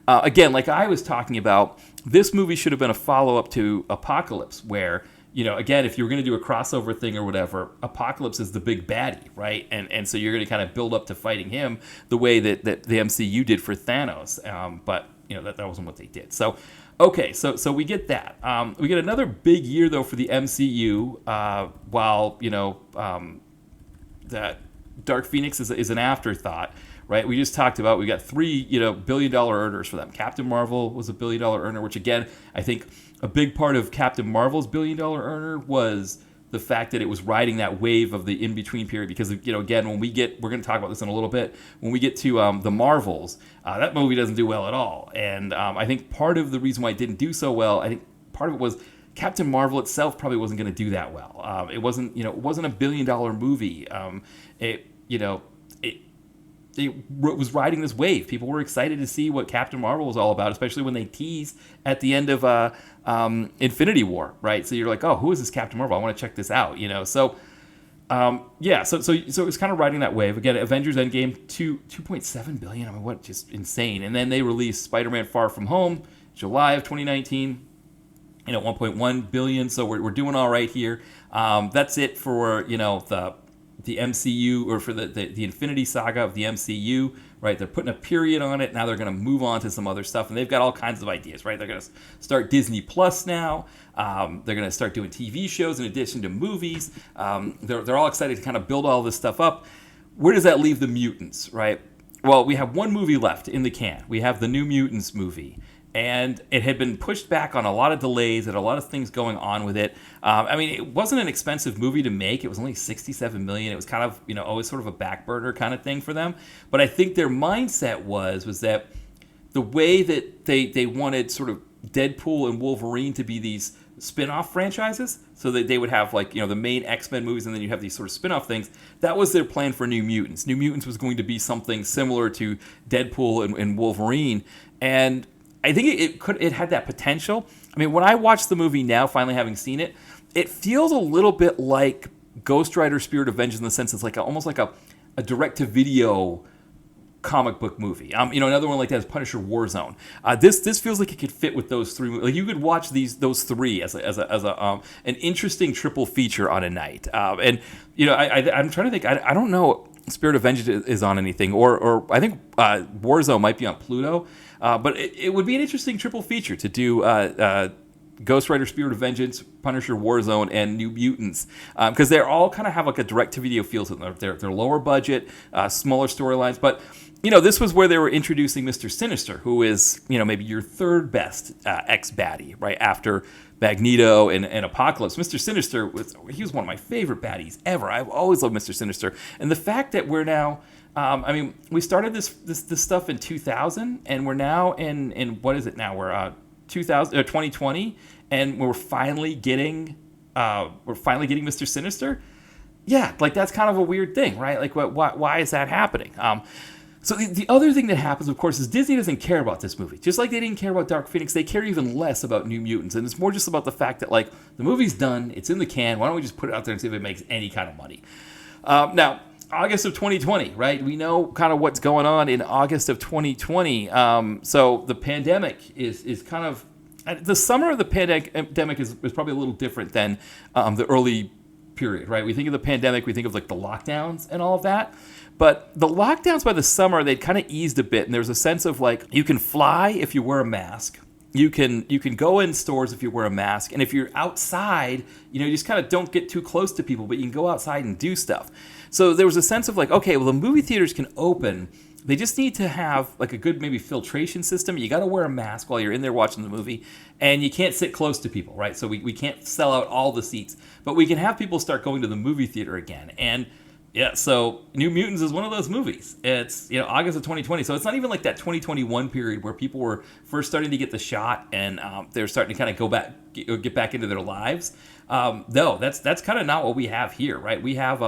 Again, like I was talking about, this movie should have been a follow-up to Apocalypse, where, again, if you were going to do a crossover thing or whatever, Apocalypse is the big baddie, right? And so you're going to kind of build up to fighting him the way that the MCU did for Thanos. But, that wasn't what they did. So, okay, so we get that. We get another big year, though, for the MCU, while, that Dark Phoenix is an afterthought, right? We just talked about we got three billion-dollar earners for them. Captain Marvel was a billion-dollar earner, which again I think a big part of Captain Marvel's billion-dollar earner was the fact that it was riding that wave of the in-between period. Because again, when we're going to talk about this in a little bit, when we get to the Marvels, that movie doesn't do well at all. And I think part of the reason why it didn't do so well, I think part of it was Captain Marvel itself probably wasn't going to do that well. It wasn't a billion-dollar movie. It was riding this wave. People were excited to see what Captain Marvel was all about, especially when they teased at the end of Infinity War, right? So you're like, oh, who is this Captain Marvel? I want to check this out, So it was kind of riding that wave. Again, Avengers Endgame, 2.7 billion. I mean, what? Just insane. And then they released Spider-Man: Far From Home, July of 2019. 1.1 billion. So we're doing all right here. That's it for the MCU, or for the Infinity Saga of the MCU, right? They're putting a period on it. Now they're going to move on to some other stuff, and they've got all kinds of ideas, right? They're going to start Disney Plus now. They're going to start doing TV shows in addition to movies. They're all excited to kind of build all this stuff up. Where does that leave the mutants, right? Well, we have one movie left in the can. We have the New Mutants movie. And it had been pushed back on a lot of delays and a lot of things going on with it. It wasn't an expensive movie to make. It was only $67 million. It was kind of, always sort of a back burner kind of thing for them. But I think their mindset was that the way that they wanted sort of Deadpool and Wolverine to be these spin-off franchises, so that they would have the main X-Men movies, and then you have these sort of spin-off things. That was their plan for New Mutants. New Mutants was going to be something similar to Deadpool and Wolverine. And I think it had that potential. I mean, when I watch the movie now, finally having seen it, it feels a little bit like Ghost Rider: Spirit of Vengeance, in the sense it's almost like a direct-to-video comic book movie. Another one like that is Punisher: Warzone. This feels like it could fit with those three. Like you could watch those three as an interesting triple feature on a night. I'm trying to think. I don't know. Spirit of Vengeance is on anything, or I think Warzone might be on Pluto. But it would be an interesting triple feature to do Ghost Rider: Spirit of Vengeance, Punisher: Warzone, and New Mutants, because they all kind of have like a direct-to-video feel to them. They're lower budget, smaller storylines, but this was where they were introducing Mr. Sinister, who is maybe your third best ex-baddie, right after Magneto and Apocalypse. Mr. Sinister was one of my favorite baddies ever. I've always loved Mr. Sinister, and the fact that we're now. We started this stuff in 2000, and we're now in what is it now? We're 2020, and we're finally getting Mr. Sinister. Yeah, that's kind of a weird thing, right? Like, why is that happening? So the other thing that happens, of course, is Disney doesn't care about this movie. Just like they didn't care about Dark Phoenix, they care even less about New Mutants, and it's more just about the fact that the movie's done, it's in the can. Why don't we just put it out there and see if it makes any kind of money? Now. August of 2020, right? We know kind of what's going on in August of 2020. So the pandemic is kind of... The summer of the pandemic is probably a little different than the early period, right? We think of the pandemic, we think of the lockdowns and all of that. But the lockdowns by the summer, they'd kind of eased a bit. And there's a sense of you can fly if you wear a mask. You can go in stores if you wear a mask. And if you're outside, you just kind of don't get too close to people, but you can go outside and do stuff. So there was a sense of okay, well, the movie theaters can open. They just need to have a good maybe filtration system. You got to wear a mask while you're in there watching the movie, and you can't sit close to people, right? So we can't sell out all the seats, but we can have people start going to the movie theater again. And yeah, so New Mutants is one of those movies. It's August of 2020, so it's not even like that 2021 period where people were first starting to get the shot and they're starting to kind of get back into their lives. No, that's kind of not what we have here, right? We have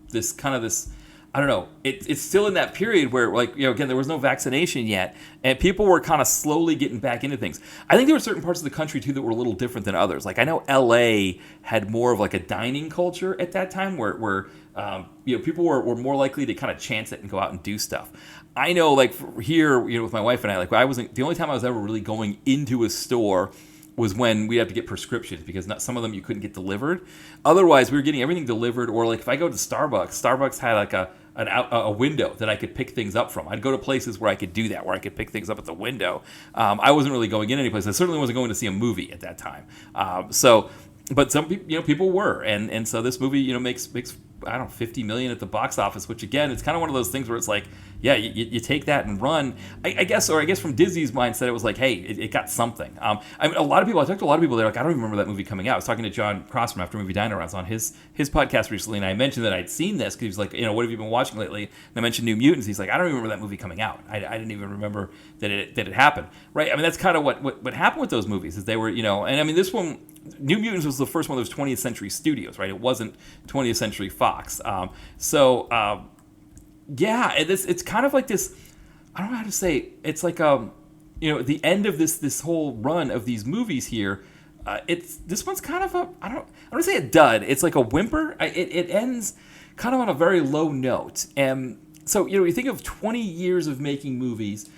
this. I don't know. It's still in that period where, again, there was no vaccination yet, and people were kind of slowly getting back into things. I think there were certain parts of the country, too, that were a little different than others. I know L.A. had more of a dining culture at that time where people were more likely to kind of chance it and go out and do stuff. I know, here, with my wife and I wasn't, the only time I was ever really going into a store was when we had to get prescriptions, because some of them you couldn't get delivered. Otherwise, we were getting everything delivered, or if I go to Starbucks had a window that I could pick things up from. I'd go to places where I could do that, where I could pick things up at the window. I wasn't really going in any place. I certainly wasn't going to see a movie at that time. But some people were, and so this movie makes I don't know, 50 million at the box office, which again, it's kind of one of those things where it's like, yeah, you take that and run. I guess from Disney's mindset, it was like, hey, it got something. I mean, I talked to a lot of people, they're like, I don't even remember that movie coming out. I was talking to John Crossman after Movie Dinosaurs on his podcast recently, and I mentioned that I'd seen this, because he was like, what have you been watching lately? And I mentioned New Mutants. He's like, I don't even remember that movie coming out. I didn't even remember that it happened. Right? I mean, that's kind of what happened with those movies, is they were, and I mean, this one, New Mutants was the first one that was 20th Century Studios, right? It wasn't 20th Century Fox. Yeah, it's kind of like this, I don't know how to say, it's like the end of this whole run of these movies here. This one's kind of I don't want to say a dud. It's like a whimper. It ends kind of on a very low note. And so you think of 20 years of making movies,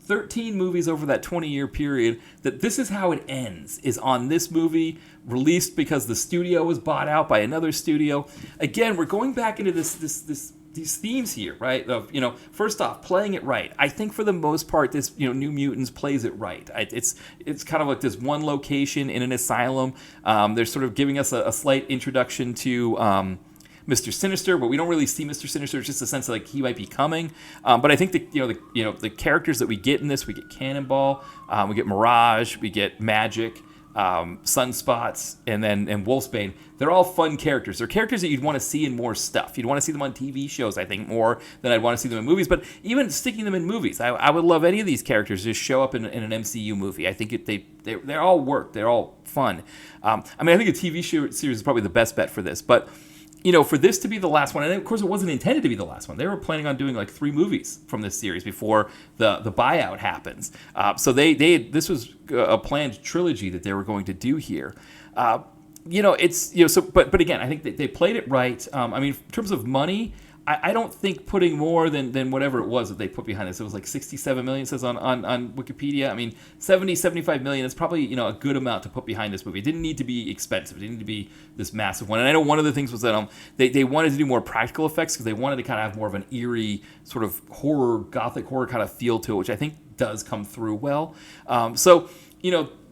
13 movies over that 20-year period, that this is how it ends, is on this movie released because the studio was bought out by another studio. Again, we're going back into these themes here, right? Of, first off, playing it right. I think for the most part, this, New Mutants plays it right. It's kind of like this one location in an asylum. They're sort of giving us a slight introduction to Mr. Sinister, but we don't really see Mr. Sinister. It's just a sense of like he might be coming. But I think the characters that we get in this, we get Cannonball, we get Mirage, we get Magic, Sunspots, and Wolfsbane. They're all fun characters. They're characters that you'd want to see in more stuff. You'd want to see them on TV shows, I think, more than I'd want to see them in movies. But even sticking them in movies, I would love any of these characters to just show up in an MCU movie. I think they all work. They're all fun. I mean, I think a TV series is probably the best bet for this. But for this to be the last one, and of course it wasn't intended to be the last one. They were planning on doing like 3 movies from this series before the buyout happens. So this was a planned trilogy that they were going to do here. But again, I think they played it right. I mean, in terms of money, I don't think putting more than whatever it was that they put behind this. It was like 67 million, it says on Wikipedia. I mean, 75 million is probably, a good amount to put behind this movie. It didn't need to be expensive. It didn't need to be this massive one. And I know one of the things was that they wanted to do more practical effects because they wanted to kind of have more of an eerie sort of gothic horror kind of feel to it, which I think does come through well.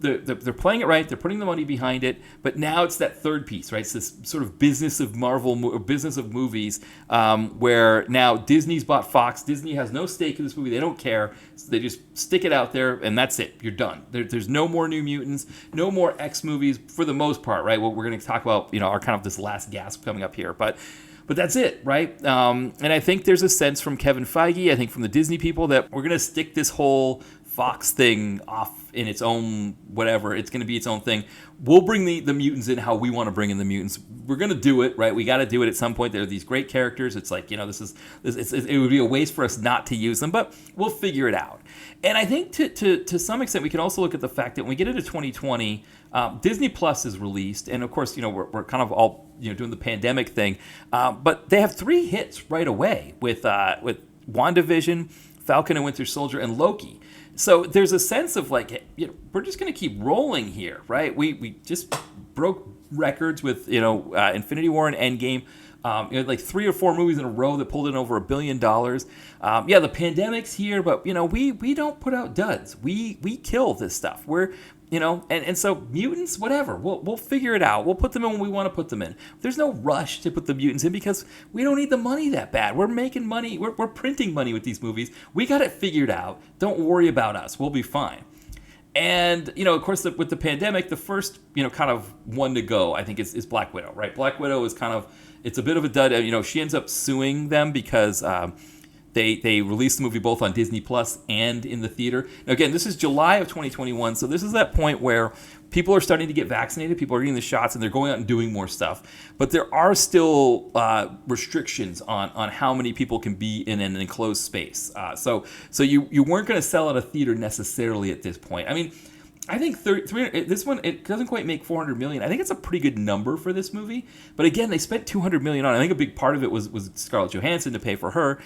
They're playing it right. They're putting the money behind it. But now it's that third piece, right? It's this sort of business of Marvel, business of movies, where now Disney's bought Fox. Disney has no stake in this movie. They don't care. So they just stick it out there, and that's it. You're done. There's no more New Mutants, no more X movies for the most part, right? What we're going to talk about, our kind of this last gasp coming up here. But that's it, right? And I think there's a sense from Kevin Feige, I think from the Disney people, that we're going to stick this whole Fox thing off in its own whatever. It's going to be its own thing. We'll bring the mutants in how we want to bring in the mutants. We're going to do it, right? We got to do it at some point. There are these great characters. It's like, it would be a waste for us not to use them, but we'll figure it out. And I think to some extent, we can also look at the fact that when we get into 2020, Disney Plus is released, and of course, we're kind of all doing the pandemic thing, but they have 3 hits right away with WandaVision, Falcon and Winter Soldier, and Loki. So there's a sense of like, we're just going to keep rolling here, right? We just broke records with, Infinity War and Endgame. Like 3 or 4 movies in a row that pulled in over $1 billion. The pandemic's here, but, we don't put out duds. We kill this stuff. We're, and so mutants, whatever, we'll figure it out. We'll put them in when we want to put them in. There's no rush to put the mutants in because we don't need the money that bad. We're making money. We're printing money with these movies. We got it figured out. Don't worry about us. We'll be fine. And, of course, with the pandemic, the first, kind of one to go, I think, is Black Widow, right? Black Widow is kind of, it's a bit of a dud. She ends up suing them because they released the movie both on Disney Plus and in the theater. Now, again, this is July of 2021, so this is that point where people are starting to get vaccinated, people are getting the shots, and they're going out and doing more stuff. But there are still restrictions on how many people can be in an enclosed space. So you weren't going to sell at a theater necessarily at this point. I mean, I think this one, it doesn't quite make $400 million. I think it's a pretty good number for this movie. But again, they spent $200 million on it. I think a big part of it was Scarlett Johansson to pay for her.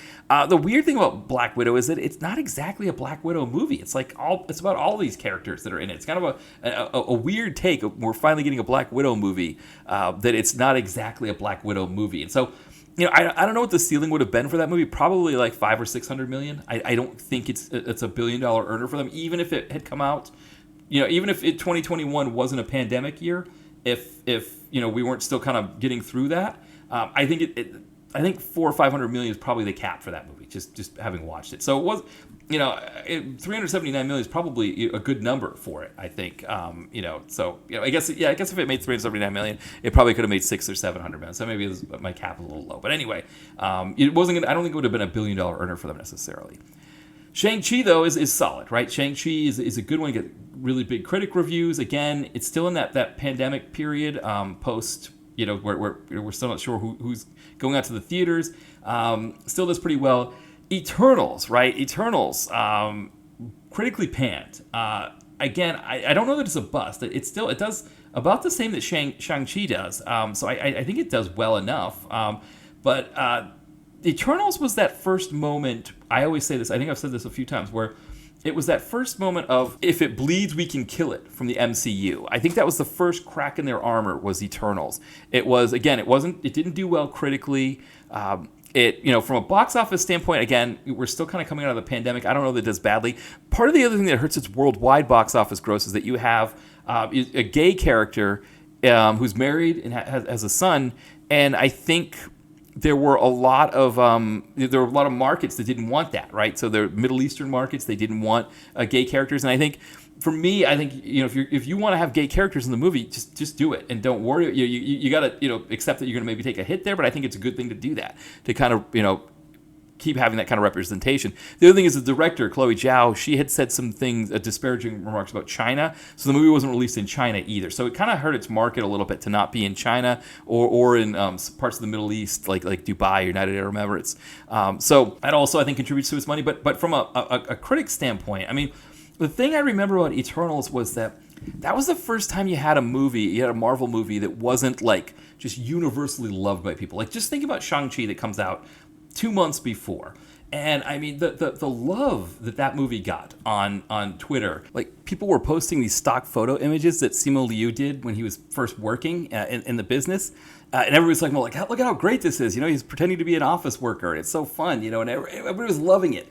The weird thing about Black Widow is that it's not exactly a Black Widow movie. It's like it's about all these characters that are in it. It's kind of a weird take. We're finally getting a Black Widow movie that it's not exactly a Black Widow movie. And so, I don't know what the ceiling would have been for that movie. Probably like $500 or $600 million. I don't think it's a $1 billion earner for them, even if it had come out. Even if 2021 wasn't a pandemic year, if we weren't still kind of getting through that, I think 400 or 500 million is probably the cap for that movie. Just having watched it, so it was, 379 million is probably a good number for it. I think, I guess if it made 379 million, it probably could have made 600 or 700 million. So maybe it was, my cap was a little low. But anyway, it wasn't. I don't think it would have been $1 billion earner for them necessarily. Shang-Chi, though, is solid, right? Shang-Chi is a good one. You get really big critic reviews. Again, it's still in that pandemic period, post, where we're still not sure who's going out to the theaters. Still does pretty well. Eternals, right? Eternals, critically panned. Again, I don't know that it's a bust. It does about the same that Shang-Chi does. So I think it does well enough. But Eternals was that first moment. I always say this. I think I've said this a few times, where it was that first moment of, if it bleeds, we can kill it, from the MCU. I think that was the first crack in their armor, was Eternals. It didn't do well critically. From a box office standpoint, again, we're still kind of coming out of the pandemic. I don't know that it does badly. Part of the other thing that hurts its worldwide box office gross is that you have a gay character who's married and has a son, and I think there were a lot of markets that didn't want that, right? So the Middle Eastern markets, they didn't want gay characters, and I think, for me, if you want to have gay characters in the movie, just do it, and don't worry. You got to accept that you're going to maybe take a hit there, but I think it's a good thing to do that, to kind of keep having that kind of representation. The other thing is, the director, Chloe Zhao, she had said some things, disparaging remarks about China, so the movie wasn't released in China either. So it kind of hurt its market a little bit to not be in China or in parts of the Middle East, like Dubai, United Arab Emirates. So that also, I think, contributes to its money. But from a critic standpoint, I mean, the thing I remember about Eternals was that was the first time you had a Marvel movie that wasn't like just universally loved by people. Like, just think about Shang-Chi that comes out 2 months before. And I mean, the love that movie got on Twitter, like, people were posting these stock photo images that Simu Liu did when he was first working in the business. And everybody's like, well, look at how great this is. He's pretending to be an office worker. It's so fun, and everybody was loving it.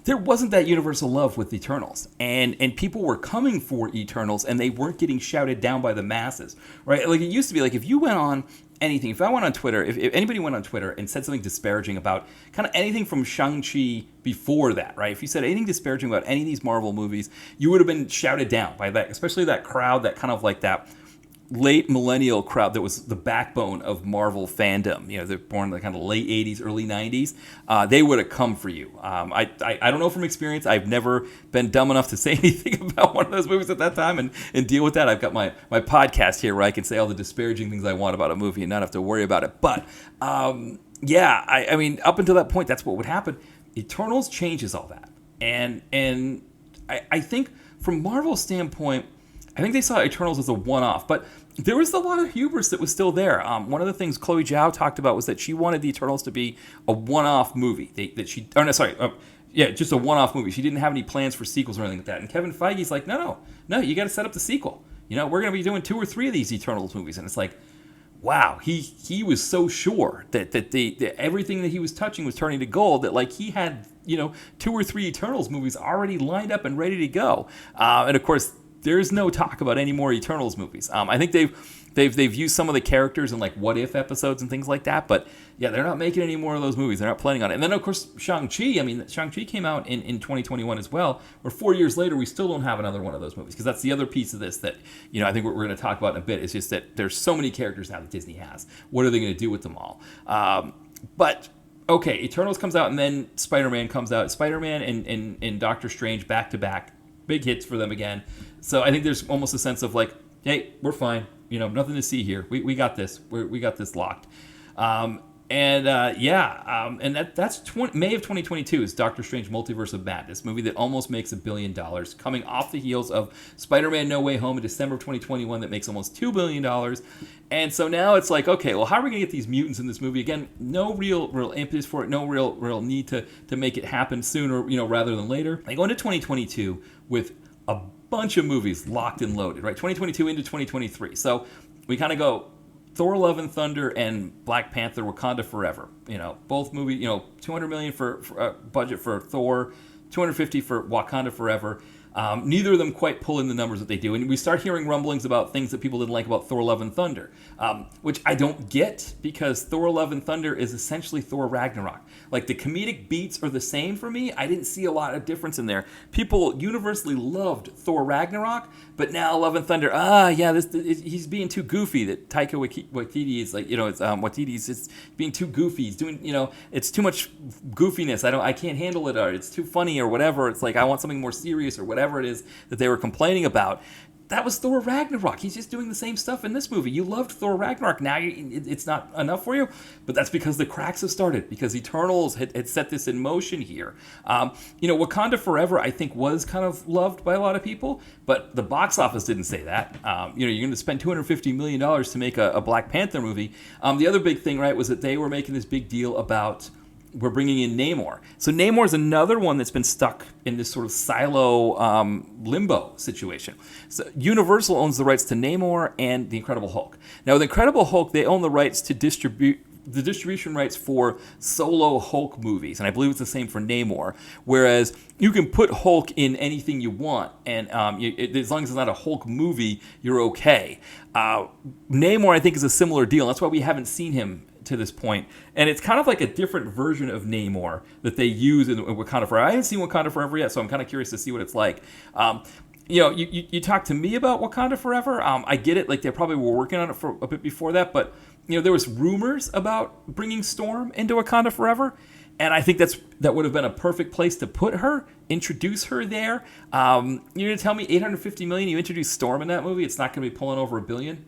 There wasn't that universal love with Eternals. And people were coming for Eternals, and they weren't getting shouted down by the masses, right? Like, it used to be, like, if you went on anything, if I went on Twitter, if anybody went on Twitter and said something disparaging about kind of anything from Shang-Chi before that, right? If you said anything disparaging about any of these Marvel movies, you would have been shouted down by that, especially that crowd, that kind of like that late millennial crowd that was the backbone of Marvel fandom. They're born in the kind of late 80s, early 90s. They would have come for you. I don't know from experience. I've never been dumb enough to say anything about one of those movies at that time and deal with that. I've got my podcast here where I can say all the disparaging things I want about a movie and not have to worry about it. But I mean, up until that point, that's what would happen. Eternals changes all that. And I think from Marvel's standpoint, I think they saw Eternals as a one-off, but there was a lot of hubris that was still there. One of the things Chloe Zhao talked about was that she wanted the Eternals to be a one-off movie. Just a one-off movie. She didn't have any plans for sequels or anything like that. And Kevin Feige's like, no, you got to set up the sequel. We're going to be doing 2 or 3 of these Eternals movies, and it's like, wow, he was so sure that everything that he was touching was turning to gold, that like he had 2 or 3 Eternals movies already lined up and ready to go. And of course, there's no talk about any more Eternals movies. I think they've used some of the characters in like what if episodes and things like that, but yeah, they're not making any more of those movies. They're not planning on it. And then of course Shang-Chi. I mean, Shang-Chi came out in 2021 as well. Where 4 years later, we still don't have another one of those movies, because that's the other piece of this that I think what we're going to talk about in a bit is just that there's so many characters now that Disney has. What are they going to do with them all? But okay, Eternals comes out, and then Spider-Man comes out. Spider-Man and Doctor Strange back to back, big hits for them again. So I think there's almost a sense of like, hey, we're fine. Nothing to see here. We got this. We got this locked. And that's May of 2022 is Doctor Strange Multiverse of Madness, movie that almost makes $1 billion, coming off the heels of Spider-Man No Way Home in December of 2021 that makes almost $2 billion. And so now it's like, okay, well, how are we going to get these mutants in this movie? Again, no real impetus for it, no real need to make it happen sooner, rather than later. They go into 2022 with a bunch of movies locked and loaded, right? 2022 into 2023. So we kind of go Thor: Love and Thunder and Black Panther: Wakanda Forever. Both movies, $200 million for budget for Thor, $250 for Wakanda Forever. Neither of them quite pull in the numbers that they do. And we start hearing rumblings about things that people didn't like about Thor Love and Thunder, which I don't get, because Thor Love and Thunder is essentially Thor Ragnarok. Like, the comedic beats are the same for me. I didn't see a lot of difference in there. People universally loved Thor Ragnarok, but now Love and Thunder, he's being too goofy. That Taika Waititi is like, Waititi's just being too goofy. He's doing, it's too much goofiness. I can't handle it, or it's too funny, or whatever. It's like, I want something more serious, or whatever it is that they were complaining about. That was Thor Ragnarok. He's just doing the same stuff in this movie. You loved Thor Ragnarok. Now it's not enough for you, but that's because the cracks have started, because Eternals had set this in motion here. Wakanda Forever, I think, was kind of loved by a lot of people, but the box office didn't say that. You're going to spend $250 million to make a Black Panther movie. The other big thing, right, was that they were making this big deal about, we're bringing in Namor. So Namor is another one that's been stuck in this sort of silo limbo situation. So Universal owns the rights to Namor and the Incredible Hulk. Now, with Incredible Hulk, they own the rights to distribution rights for solo Hulk movies, and I believe it's the same for Namor. Whereas you can put Hulk in anything you want, and as long as it's not a Hulk movie, you're okay. Namor, I think, is a similar deal. That's why we haven't seen him to this point, and it's kind of like a different version of Namor that they use in Wakanda Forever. I haven't seen Wakanda Forever yet, so I'm kind of curious to see what it's like. You talk to me about Wakanda Forever. I get it, like they probably were working on it for a bit before that, but there was rumors about bringing Storm into Wakanda Forever, and I think that would have been a perfect place to put her, introduce her there. You're gonna tell me $850 million, you introduce Storm in that movie, it's not gonna be pulling over $1 billion?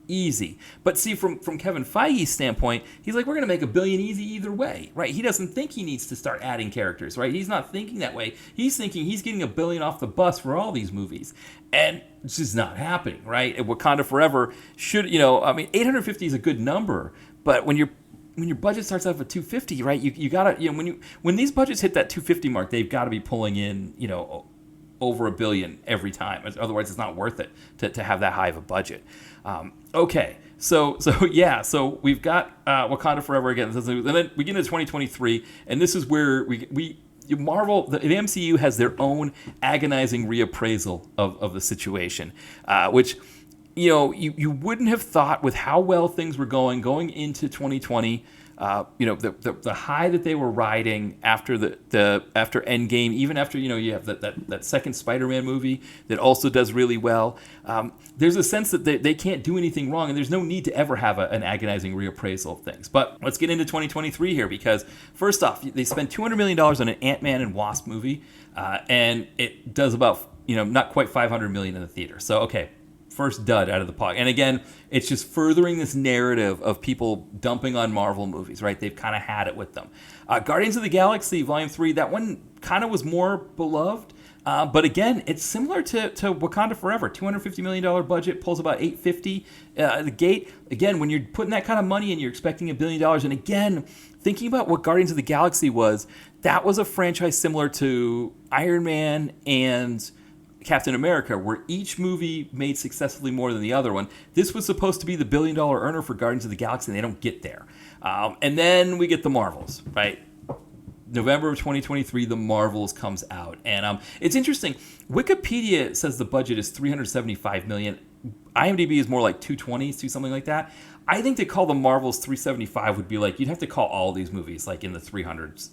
Easy. But see, from Kevin Feige's standpoint, he's like, we're going to make $1 billion easy either way, right? He doesn't think he needs to start adding characters, right? He's not thinking that way. He's thinking he's getting $1 billion off the bus for all these movies. And it's just not happening, right? And Wakanda Forever should, 850 is a good number, but when your budget starts off at 250, right? You gotta, when these budgets hit that 250 mark, they've got to be pulling in, over $1 billion every time. Otherwise, it's not worth it to have that high of a budget. Okay, so we've got Wakanda Forever again, and then we get into 2023, and this is where Marvel, the MCU has their own agonizing reappraisal of the situation, which you wouldn't have thought, with how well things were going into 2020. The high that they were riding after after Endgame, even after you have that second Spider-Man movie that also does really well. There's a sense that they can't do anything wrong, and there's no need to ever have an agonizing reappraisal of things. But let's get into 2023 here, because first off, they spent $200 million on an Ant-Man and Wasp movie, and it does about not quite $500 million in the theater. So okay. First dud out of the pot. And again, it's just furthering this narrative of people dumping on Marvel movies, right? They've kind of had it with them. Guardians of the Galaxy Volume 3, that one kind of was more beloved. But again, it's similar to Wakanda Forever. $250 million budget, pulls about $850 at the gate. Again, when you're putting that kind of money in, you're expecting $1 billion. And again, thinking about what Guardians of the Galaxy was, that was a franchise similar to Iron Man and Captain America, where each movie made successfully more than the other one. This was supposed to be the $1 billion earner for Guardians of the Galaxy, and they don't get there. And then we get the Marvels, right? November of 2023, the Marvels comes out. And it's interesting. Wikipedia says the budget is $375 million. IMDb is more like 220, something like that. I think to call the Marvels 375 would be like, you'd have to call all these movies like in the 300s,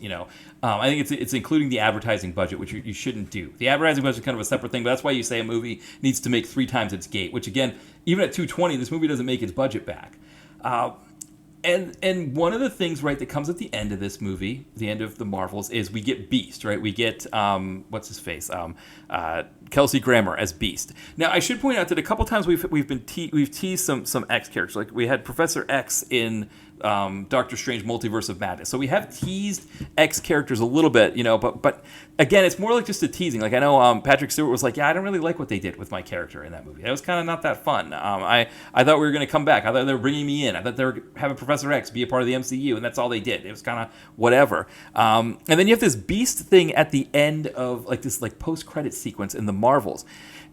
I think it's including the advertising budget, which you shouldn't do. The advertising budget is kind of a separate thing, but that's why you say a movie needs to make 3 times its gate, which again, even at 220, this movie doesn't make its budget back. And one of the things, right, that comes at the end of this movie, the end of the Marvels, is we get Beast, right? We get, what's his face? Kelsey Grammer as Beast. Now, I should point out that a couple times we've teased some X characters. Like we had Professor X in Doctor Strange Multiverse of Madness. So we have teased X characters a little bit, but again, it's more like just a teasing. Like I know Patrick Stewart was like, yeah, I don't really like what they did with my character in that movie. That was kind of not that fun. I thought we were going to come back. I thought they were bringing me in. I thought they were having Professor X be a part of the MCU, and that's all they did. It was kind of whatever. And then you have this Beast thing at the end of like this like post-credit sequence in the Marvels.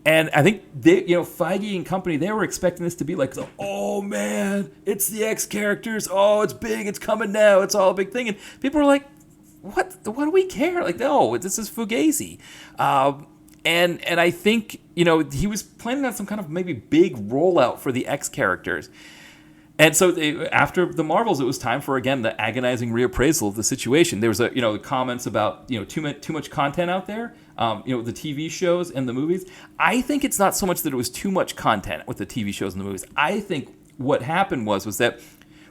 And I think they, Feige and company, they were expecting this to be like, oh man, it's the X characters. Oh, it's big. It's coming now. It's all a big thing. And people were like, what do we care? Like, no, this is Fugazi. And I think, he was planning on some kind of maybe big rollout for the X characters. And so after the Marvels, it was time for, again, the agonizing reappraisal of the situation. There was comments about, too much content out there, the TV shows and the movies. I think it's not so much that it was too much content with the TV shows and the movies. I think what happened was that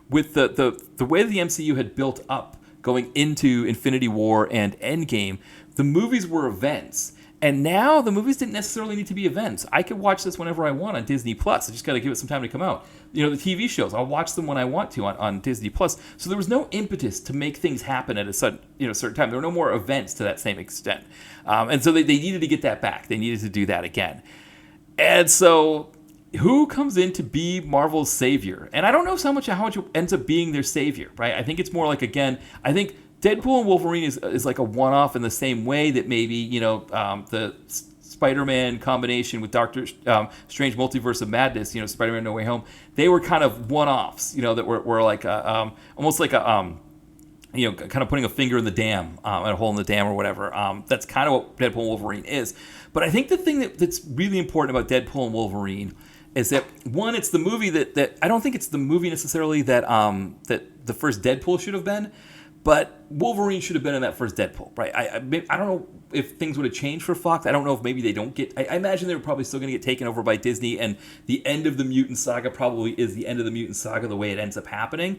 with the way the MCU had built up going into Infinity War and Endgame, the movies were events. And now the movies didn't necessarily need to be events. I could watch this whenever I want on Disney Plus. I just got to give it some time to come out. The TV shows, I'll watch them when I want to on Disney Plus. So there was no impetus to make things happen at a certain time. There were no more events to that same extent. And so they needed to get that back. They needed to do that again. And so who comes in to be Marvel's savior? And I don't know how much it ends up being their savior, right? I think it's more like, again, I think Deadpool and Wolverine is like a one-off in the same way that maybe, the Spider-Man combination with Doctor Strange Multiverse of Madness, Spider-Man No Way Home, they were kind of one-offs, that were like almost like a, kind of putting a finger in the dam, and a hole in the dam or whatever. That's kind of what Deadpool and Wolverine is. But I think the thing that's really important about Deadpool and Wolverine is that, one, it's the movie that I don't think it's the movie necessarily that that the first Deadpool should have been. But Wolverine should have been in that first Deadpool, right? I don't know if things would have changed for Fox. I don't know if maybe they don't get... I imagine they were probably still going to get taken over by Disney, and the end of the Mutant Saga probably is the end of the Mutant Saga the way it ends up happening.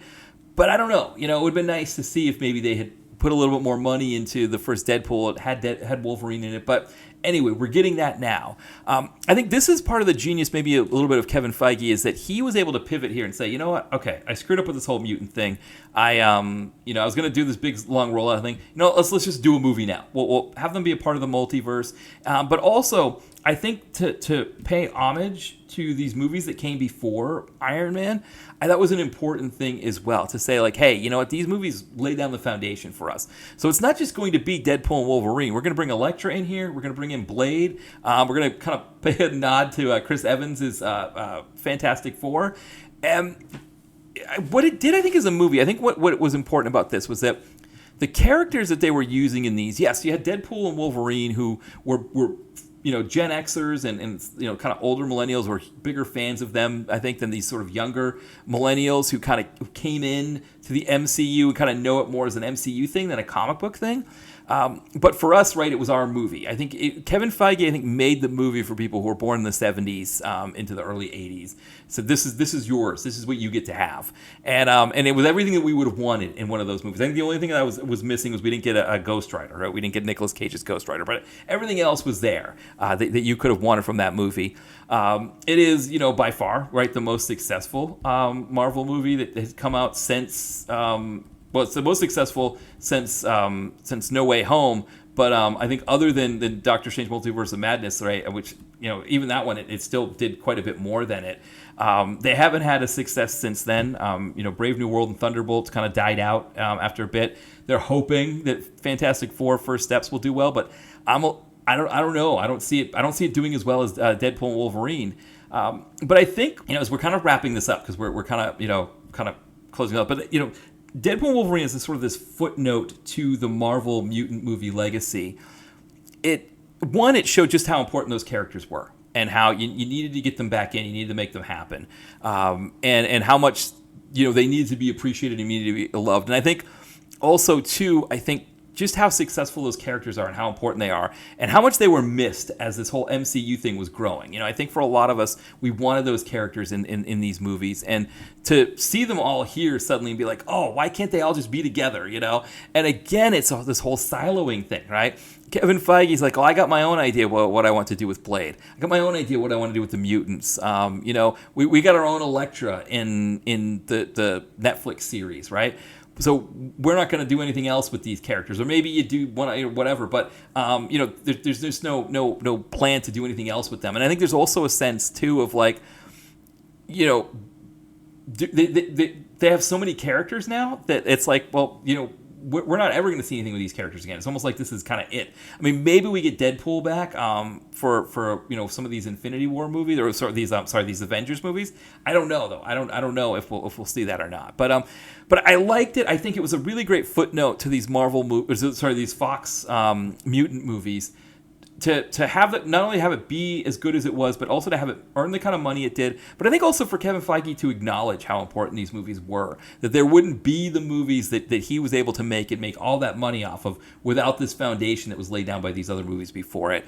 But I don't know. It would have been nice to see if maybe they had put a little bit more money into the first Deadpool. It had Wolverine in it. But anyway, we're getting that now. I think this is part of the genius, maybe a little bit of Kevin Feige, is that he was able to pivot here and say, you know what? Okay, I screwed up with this whole mutant thing. I was going to do this big, long rollout thing. Let's just do a movie now. We'll have them be a part of the multiverse. But also, I think to pay homage to these movies that came before Iron Man, that was an important thing as well, to say, like, hey, you know what, these movies lay down the foundation for us. So it's not just going to be Deadpool and Wolverine. We're going to bring Elektra in here. We're going to bring in Blade. We're going to kind of pay a nod to Chris Evans' Fantastic Four. And what it did, I think, as a movie, I think what was important about this was that the characters that they were using in these, yes, you had Deadpool and Wolverine who were Gen Xers and kind of older millennials were bigger fans of them, I think, than these sort of younger millennials who kind of came in to the MCU and kind of know it more as an MCU thing than a comic book thing. But for us, right, it was our movie. I think Kevin Feige, made the movie for people who were born in the 70s into the early 80s. So this is yours. This is what you get to have. And it was everything that we would have wanted in one of those movies. I think the only thing that was missing was we didn't get a Ghost Rider, right? We didn't get Nicolas Cage's Ghost Rider, but everything else was there that you could have wanted from that movie. It is, by far, right, the most successful Marvel movie that has come out since... it's the most successful since No Way Home, but I think other than Doctor Strange Multiverse of Madness, right, which even that one it still did quite a bit more than it. They haven't had a success since then. Brave New World and Thunderbolts kind of died out after a bit. They're hoping that Fantastic Four First Steps will do well, but I don't know. I don't see it doing as well as Deadpool and Wolverine. But I think as we're kind of wrapping this up because we're kind of closing up, but Deadpool and Wolverine is this footnote to the Marvel mutant movie legacy. It showed just how important those characters were and how you needed to get them back in, you needed to make them happen, and how much they needed to be appreciated and needed to be loved. And I think also too, just how successful those characters are and how important they are and how much they were missed as this whole MCU thing was growing. I think for a lot of us, we wanted those characters in these movies, and to see them all here suddenly and be like, oh, why can't they all just be together, And again, it's this whole siloing thing, right? Kevin Feige's like, oh, I got my own idea what I want to do with Blade. I got my own idea what I want to do with the mutants. We got our own Elektra in the Netflix series, right? So we're not going to do anything else with these characters, or maybe you do whatever. But there's just no plan to do anything else with them. And I think there's also a sense too of like, they have so many characters now that it's like, well, we're not ever going to see anything with these characters again. It's almost like this is kind of it. I mean, maybe we get Deadpool back for some of these Infinity War movies or these Avengers movies. I don't know though. I don't know if we'll see that or not. But I liked it. I think it was a really great footnote to these these Fox mutant movies. To have it, not only have it be as good as it was, but also to have it earn the kind of money it did. But I think also for Kevin Feige to acknowledge how important these movies were, that there wouldn't be the movies that he was able to make and make all that money off of without this foundation that was laid down by these other movies before it.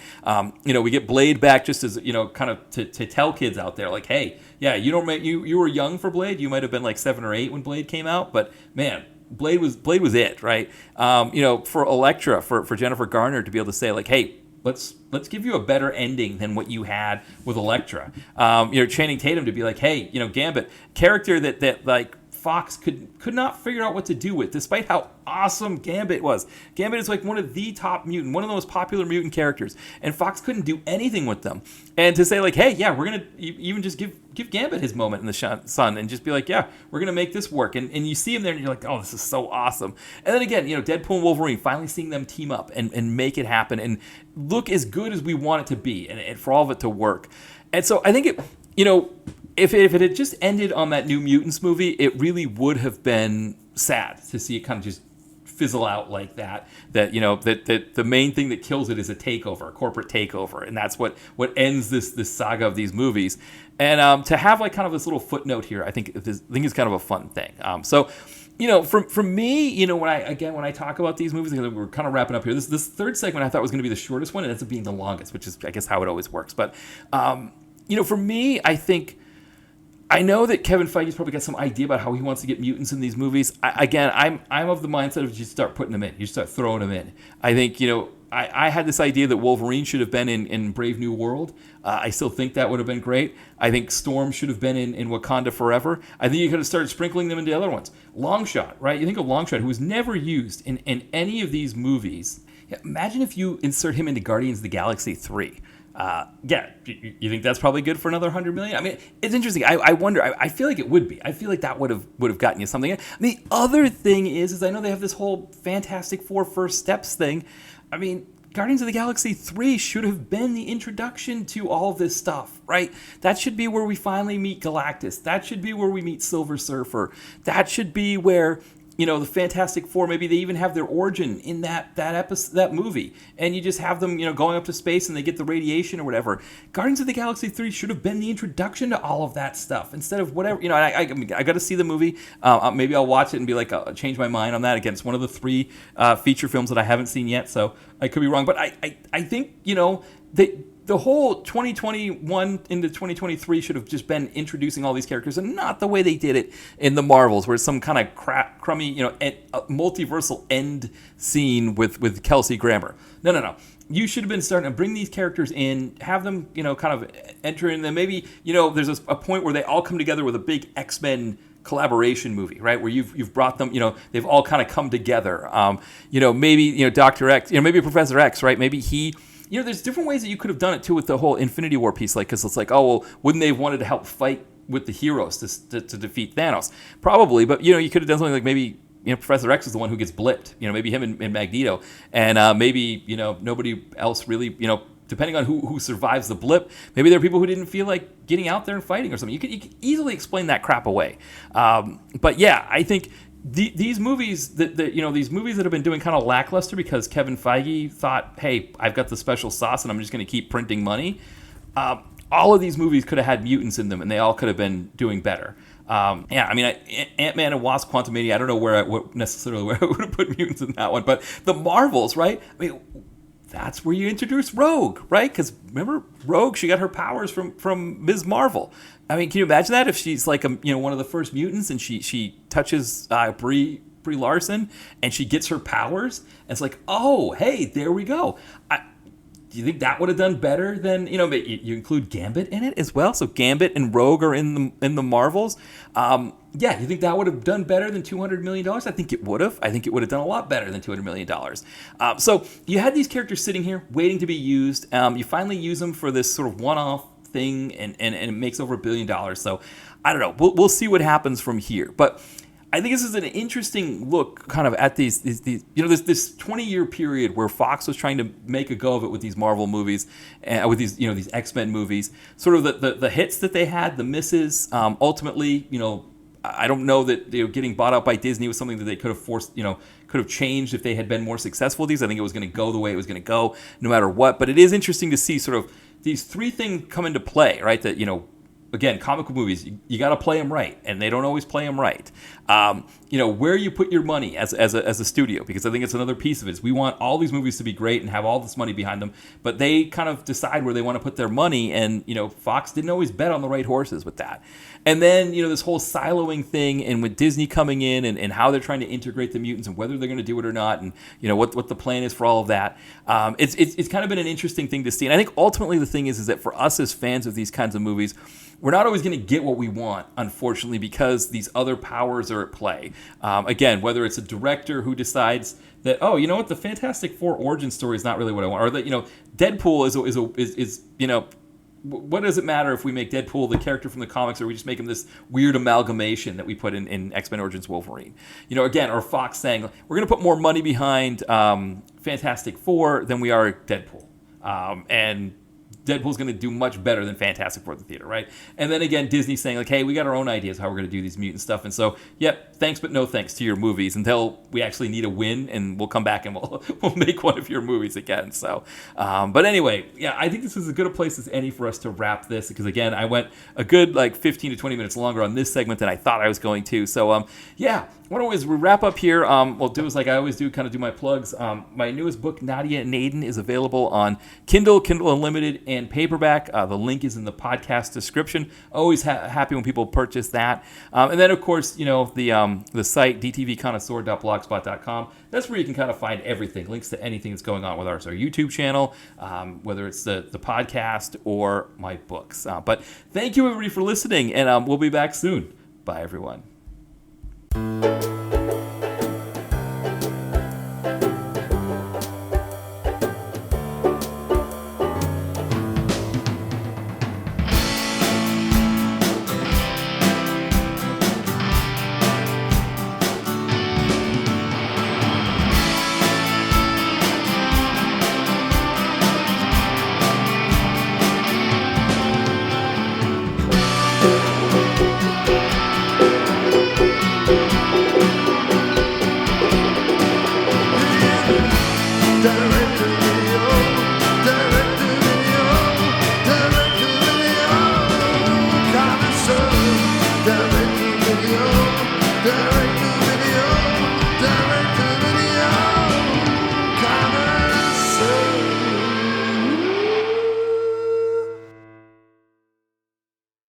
We get Blade back just as, kind of to tell kids out there, like, hey, yeah, you were young for Blade. You might have been like 7 or 8 when Blade came out, but man, Blade was it, right? For Elektra, for Jennifer Garner to be able to say, like, hey, let's give you a better ending than what you had with Elektra. Channing Tatum to be like, hey, Gambit, character that like Fox could not figure out what to do with, despite how awesome Gambit was. Gambit is like one of the top mutant, one of the most popular mutant characters, and Fox couldn't do anything with them. And to say like, hey, yeah, we're gonna even just give Gambit his moment in the sun, and just be like, yeah, we're gonna make this work. And you see him there, and you're like, oh, this is so awesome. And then again, Deadpool and Wolverine, finally seeing them team up and make it happen and look as good as we want it to be, and for all of it to work. And so I think it, if it had just ended on that New Mutants movie, it really would have been sad to see it kind of just fizzle out like that. That the main thing that kills it is a corporate takeover, and that's what ends this saga of these movies. And to have like kind of this little footnote here, I think is kind of a fun thing. For me, when I talk about these movies, we're kind of wrapping up here. This third segment I thought was going to be the shortest one, and ends up being the longest, which is I guess how it always works. But for me, I know that Kevin Feige's probably got some idea about how he wants to get mutants in these movies. I'm of the mindset of just start putting them in. You start throwing them in. I think, I had this idea that Wolverine should have been in Brave New World. I still think that would have been great. I think Storm should have been in Wakanda Forever. I think you could have started sprinkling them into other ones. Longshot, right? You think of Longshot, who was never used in any of these movies. Yeah, imagine if you insert him into Guardians of the Galaxy 3. You think that's probably good for another $100 million? I mean, it's interesting. I wonder. I feel like it would be. I feel like that would have gotten you something. The other thing is I know they have this whole Fantastic Four First Steps thing. I mean, Guardians of the Galaxy 3 should have been the introduction to all of this stuff, right? That should be where we finally meet Galactus. That should be where we meet Silver Surfer. That should be where the Fantastic Four, maybe they even have their origin in that episode, that movie, and you just have them, going up to space and they get the radiation or whatever. Guardians of the Galaxy 3 should have been the introduction to all of that stuff instead of whatever. I got to see the movie. Maybe I'll watch it and be like, I'll change my mind on that. Again, it's one of the 3 feature films that I haven't seen yet, so I could be wrong. But I think the whole 2021 into 2023 should have just been introducing all these characters, and not the way they did it in the Marvels, where it's some kind of crummy, multiversal end scene with Kelsey Grammer. No. You should have been starting to bring these characters in, have them, kind of enter in. Then maybe, there's a point where they all come together with a big X-Men collaboration movie, right? Where you've brought them, they've all kind of come together. Maybe, Dr. X, maybe Professor X, right? Maybe he. There's different ways that you could have done it too with the whole Infinity War piece, because it's like, oh, well, wouldn't they have wanted to help fight with the heroes to defeat Thanos? Probably, but you could have done something like maybe Professor X is the one who gets blipped, maybe him and Magneto, and maybe nobody else really, depending on who survives the blip, maybe there are people who didn't feel like getting out there and fighting or something. You could easily explain that crap away, but yeah, I think. These movies these movies that have been doing kind of lackluster because Kevin Feige thought, hey, I've got the special sauce and I'm just going to keep printing money. All of these movies could have had mutants in them, and they all could have been doing better. Ant-Man and Wasp: Quantumania, I don't know where I would have put mutants in that one, but the Marvels, right? I mean, that's where you introduce Rogue, right? Because remember, Rogue, she got her powers from Ms. Marvel. I mean, can you imagine that if she's like one of the first mutants and she touches Brie Larson and she gets her powers? And it's like, oh, hey, there we go. Do you think that would have done better than you include Gambit in it as well? So Gambit and Rogue are in the Marvels. You think that would have done better than $200 million? I think it would have. I think it would have done a lot better than $200 million. So you had these characters sitting here waiting to be used. You finally use them for this sort of one-off thing, and it makes over $1 billion. So I don't know. We'll see what happens from here. But I think this is an interesting look kind of at these this 20-year period where Fox was trying to make a go of it with these Marvel movies, with these X-Men movies, sort of the hits that they had, the misses. Ultimately, I don't know that getting bought out by Disney was something that they could have could have changed if they had been more successful with these. I think it was going to go the way it was going to go no matter what. But it is interesting to see sort of these three things come into play, right? That, again, comic book movies, you got to play them right, and they don't always play them right. Where you put your money as a studio, because I think it's another piece of it. Is we want all these movies to be great and have all this money behind them, but they kind of decide where they want to put their money, and Fox didn't always bet on the right horses with that. And then this whole siloing thing, and with Disney coming in and how they're trying to integrate the mutants and whether they're going to do it or not, and what the plan is for all of that. It's kind of been an interesting thing to see, and I think ultimately the thing is that for us as fans of these kinds of movies, we're not always going to get what we want, unfortunately, because these other powers are at play. Again, whether it's a director who decides that, the Fantastic Four origin story is not really what I want, or that Deadpool is what does it matter if we make Deadpool the character from the comics, or we just make him this weird amalgamation that we put in X-Men Origins Wolverine? Again, or Fox saying we're going to put more money behind Fantastic Four than we are Deadpool, and Deadpool's going to do much better than Fantastic Four at the theater, right? And then again, Disney saying hey, we got our own ideas how we're going to do these mutant stuff, and so thanks but no thanks to your movies until we actually need a win, and we'll come back and we'll make one of your movies again. So, but anyway, I think this is as good a place as any for us to wrap this, because again, I went a good 15 to 20 minutes longer on this segment than I thought I was going to. So, why don't we wrap up here? We'll do is like I always do, kind of do my plugs. My newest book, Nadia and Aiden, is available on Kindle Unlimited, and paperback. The link is in the podcast description. Always happy when people purchase that. And then, of course, the site, dtvconnoisseur.blogspot.com. That's where you can kind of find everything, links to anything that's going on with our YouTube channel, whether it's the podcast or my books. But thank you, everybody, for listening, and we'll be back soon. Bye, everyone.